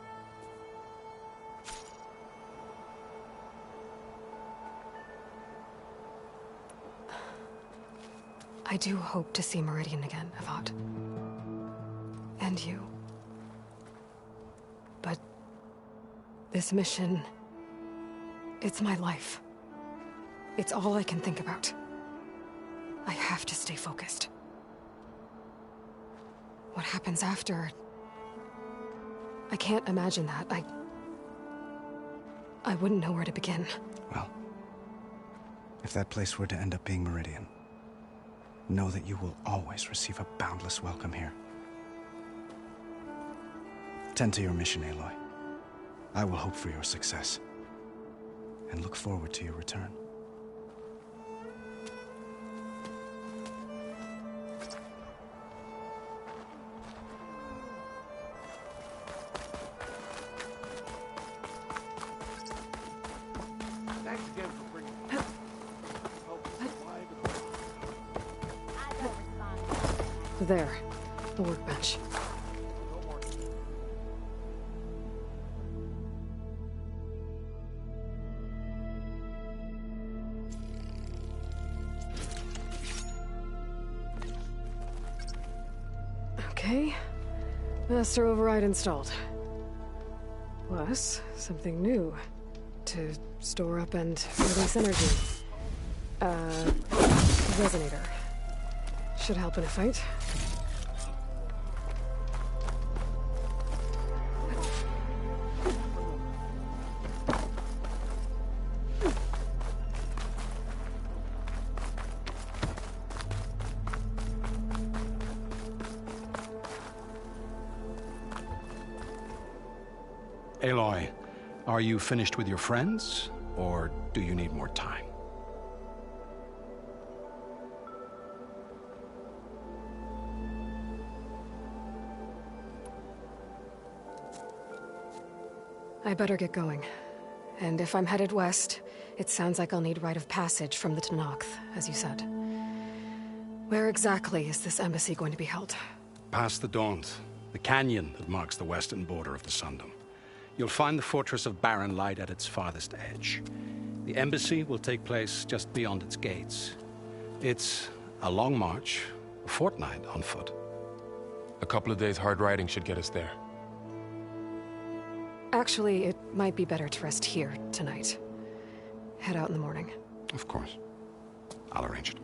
I do hope to see Meridian again, Avad. And you. But this mission, it's my life. It's all I can think about. I have to stay focused. What happens after? I can't imagine that. I wouldn't know where to begin. Well, if that place were to end up being Meridian, know that you will always receive a boundless welcome here. Tend to your mission, Aloy. I will hope for your success, and look forward to your return. There, the workbench. Okay, master override installed. Plus, something new to store up and release energy. Resonator. Should help in a fight. Aloy, are you finished with your friends, or do you need more time? I better get going. And if I'm headed west, it sounds like I'll need rite of passage from the Tanakh, as you said. Where exactly is this embassy going to be held? Past the Daunt, the canyon that marks the western border of the Sundom. You'll find the fortress of Barren Light at its farthest edge. The embassy will take place just beyond its gates. It's a long march, a fortnight on foot. A couple of days hard riding should get us there. Actually, it might be better to rest here tonight. Head out in the morning. Of course. I'll arrange it.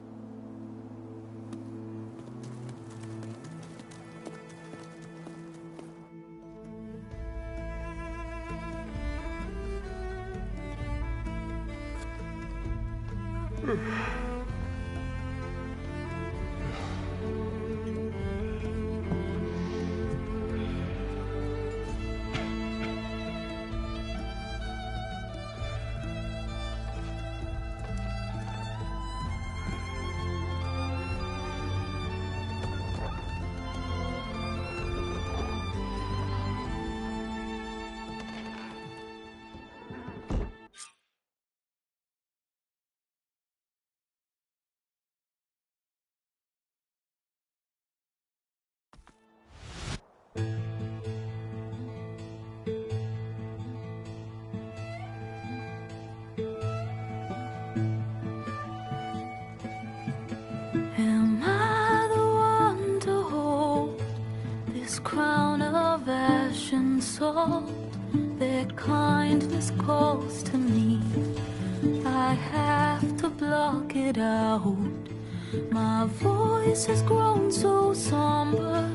Am I the one to hold this crown of ash and salt that kindness calls to me? I have to block it out. My voice has grown so somber.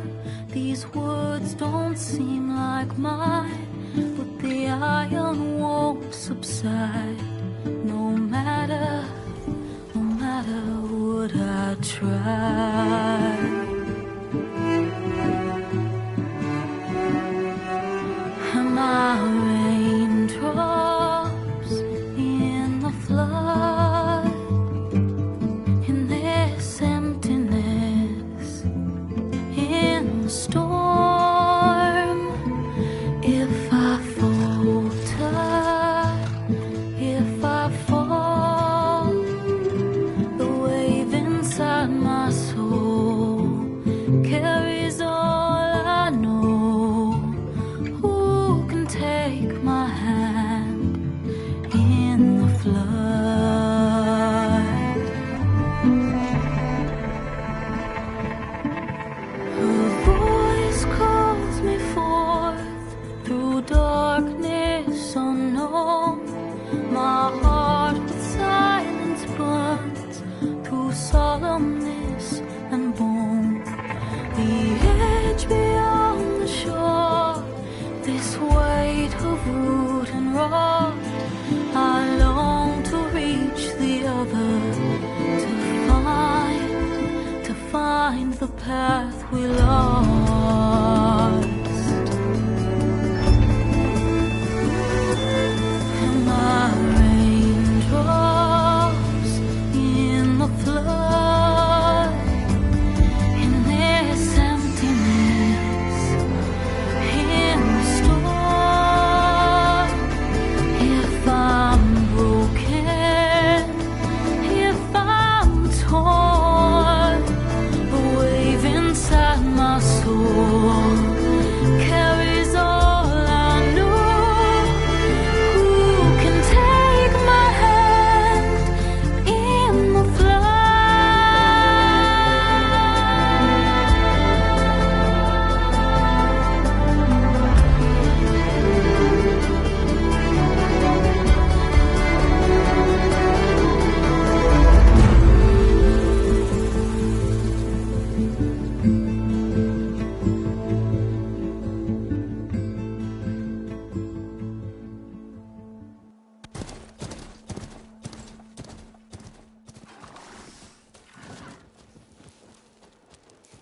These words don't seem like mine, but the iron won't subside. No matter what I try. Am I raindrops in the flood? In this emptiness, in the storm. If I falter, if I fall, the wave inside my soul carries all I know. Who can take my hand in the flood? Her voice calls me forth through darkness unknown. My heart with silence burns through solemnness and bone. The edge beyond the shore, this weight of root and rod. I long to reach the other, to find the path we lost. Am I raindrops in the flood? In this emptiness, in the storm. If I'm broken, if I'm torn, the wave inside my soul carries all I know. Who can take my hand in the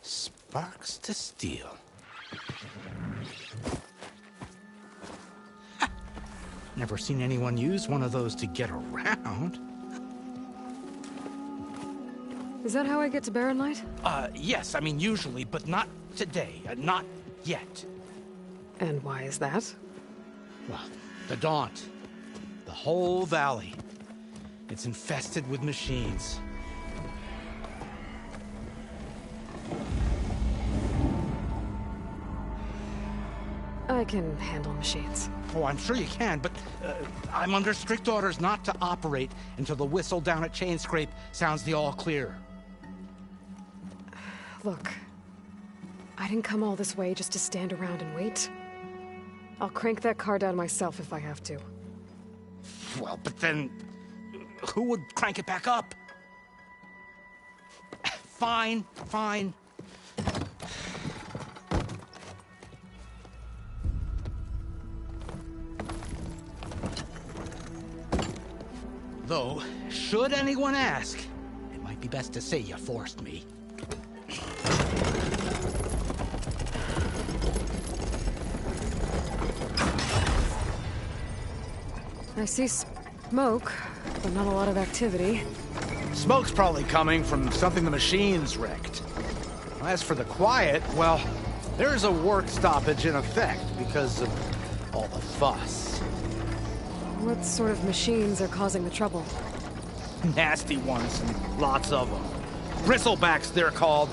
Sparks to steel. Never seen anyone use one of those to get around. Is that how I get to Barren Light? Yes, I mean usually, but not today. Not yet. And why is that? Well, the Daunt. The whole valley. It's infested with machines. I can handle machines. Oh, I'm sure you can, but I'm under strict orders not to operate until the whistle down at Chainscrape sounds the all clear. Look, I didn't come all this way just to stand around and wait. I'll crank that car down myself if I have to. Well, but then who would crank it back up? Fine, fine. Though, should anyone ask, it might be best to say you forced me. I see smoke, but not a lot of activity. Smoke's probably coming from something the machine's wrecked. As for the quiet, well, there's a work stoppage in effect because of all the fuss. What sort of machines are causing the trouble? Nasty ones, and lots of them. Bristlebacks, they're called.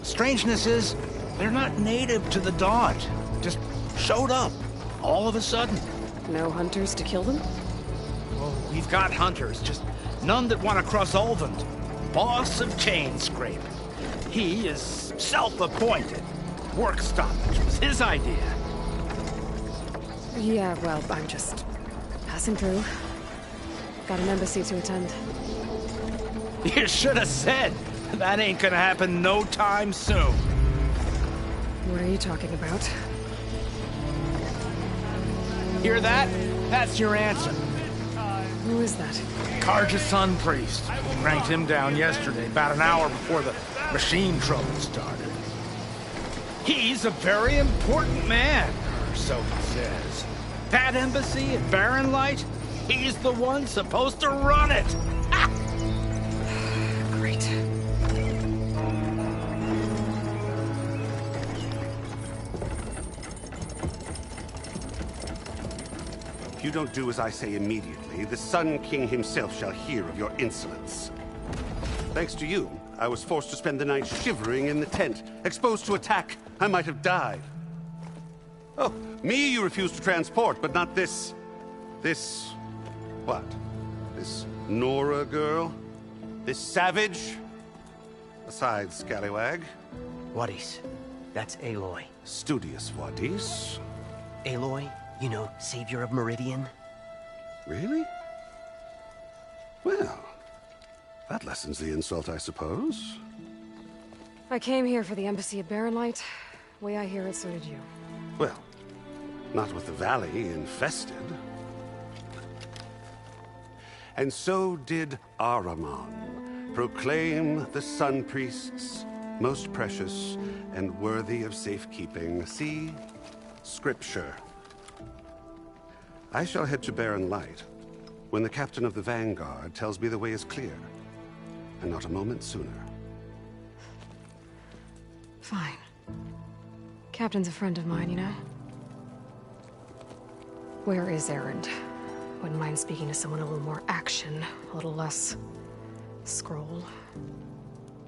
The strangeness is, they're not native to the Dodge. Just showed up, all of a sudden. No hunters to kill them? Oh, we've got hunters, just none that want to cross Ulvund. Boss of Chainscrape. He is self-appointed. Work stoppage was his idea. Yeah, well, I'm just passing through. Got an embassy to attend. You should have said. That ain't gonna happen no time soon. What are you talking about? Hear that? That's your answer. Who is that? Karja's son priest. Ranked him down yesterday, about an hour before the machine trouble started. He's a very important man, or so he says. That embassy at Barren Light, he's the one supposed to run it. Great. If you don't do as I say immediately, the Sun King himself shall hear of your insolence. Thanks to you, I was forced to spend the night shivering in the tent. Exposed to attack, I might have died. Oh, me you refused to transport, but not this... what? This Nora girl? This savage? Besides, scallywag. Wadis. That's Aloy. Studious Wadis. Aloy, you know, savior of Meridian. Really? Well, that lessens the insult, I suppose. I came here for the embassy at Barren Light. Way I hear it, so did you. Well, not with the valley infested. And so did Ahriman, proclaim the Sun Priests most precious and worthy of safekeeping. See? Scripture. I shall head to Barren Light when the captain of the Vanguard tells me the way is clear, and not a moment sooner. Fine. Captain's a friend of mine, you know? Where is Erend? Wouldn't mind speaking to someone a little more action, a little less... scroll.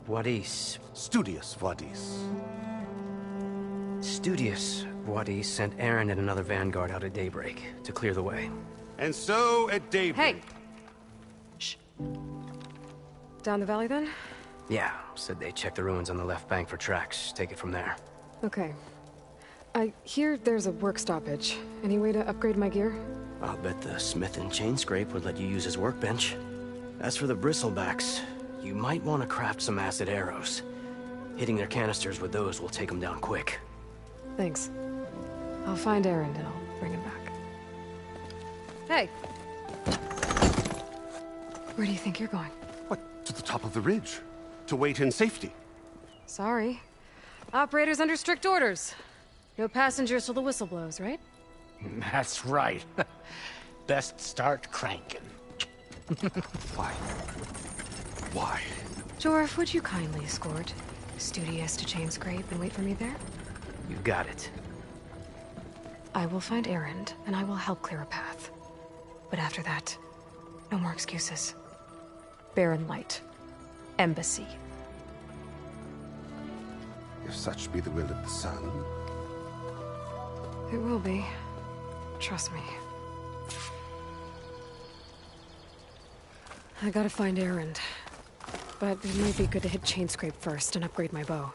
Wadis. Studious Wadis. Studious Wadis sent Erend and another Vanguard out at daybreak to clear the way. And so at daybreak... Hey! Shh. Down the valley, then? Yeah, said they checked the ruins on the left bank for tracks. Take it from there. Okay. I hear there's a work stoppage. Any way to upgrade my gear? I'll bet the smith in Chainscrape would let you use his workbench. As for the bristlebacks, you might want to craft some acid arrows. Hitting their canisters with those will take them down quick. Thanks. I'll find Erend and I'll bring him back. Hey! Where do you think you're going? What? To the top of the ridge. To wait in safety. Sorry. Operator's under strict orders. No passengers till the whistle blows, right? That's right. Best start cranking. Why? Why? Jorf, would you kindly escort Studious to Chainscrape and wait for me there? You got it. I will find Erend, and I will help clear a path. But after that, no more excuses. Barren Light. Embassy. If such be the will of the sun. It will be. Trust me. I gotta find Erend. But it might be good to hit Chainscrape first and upgrade my bow.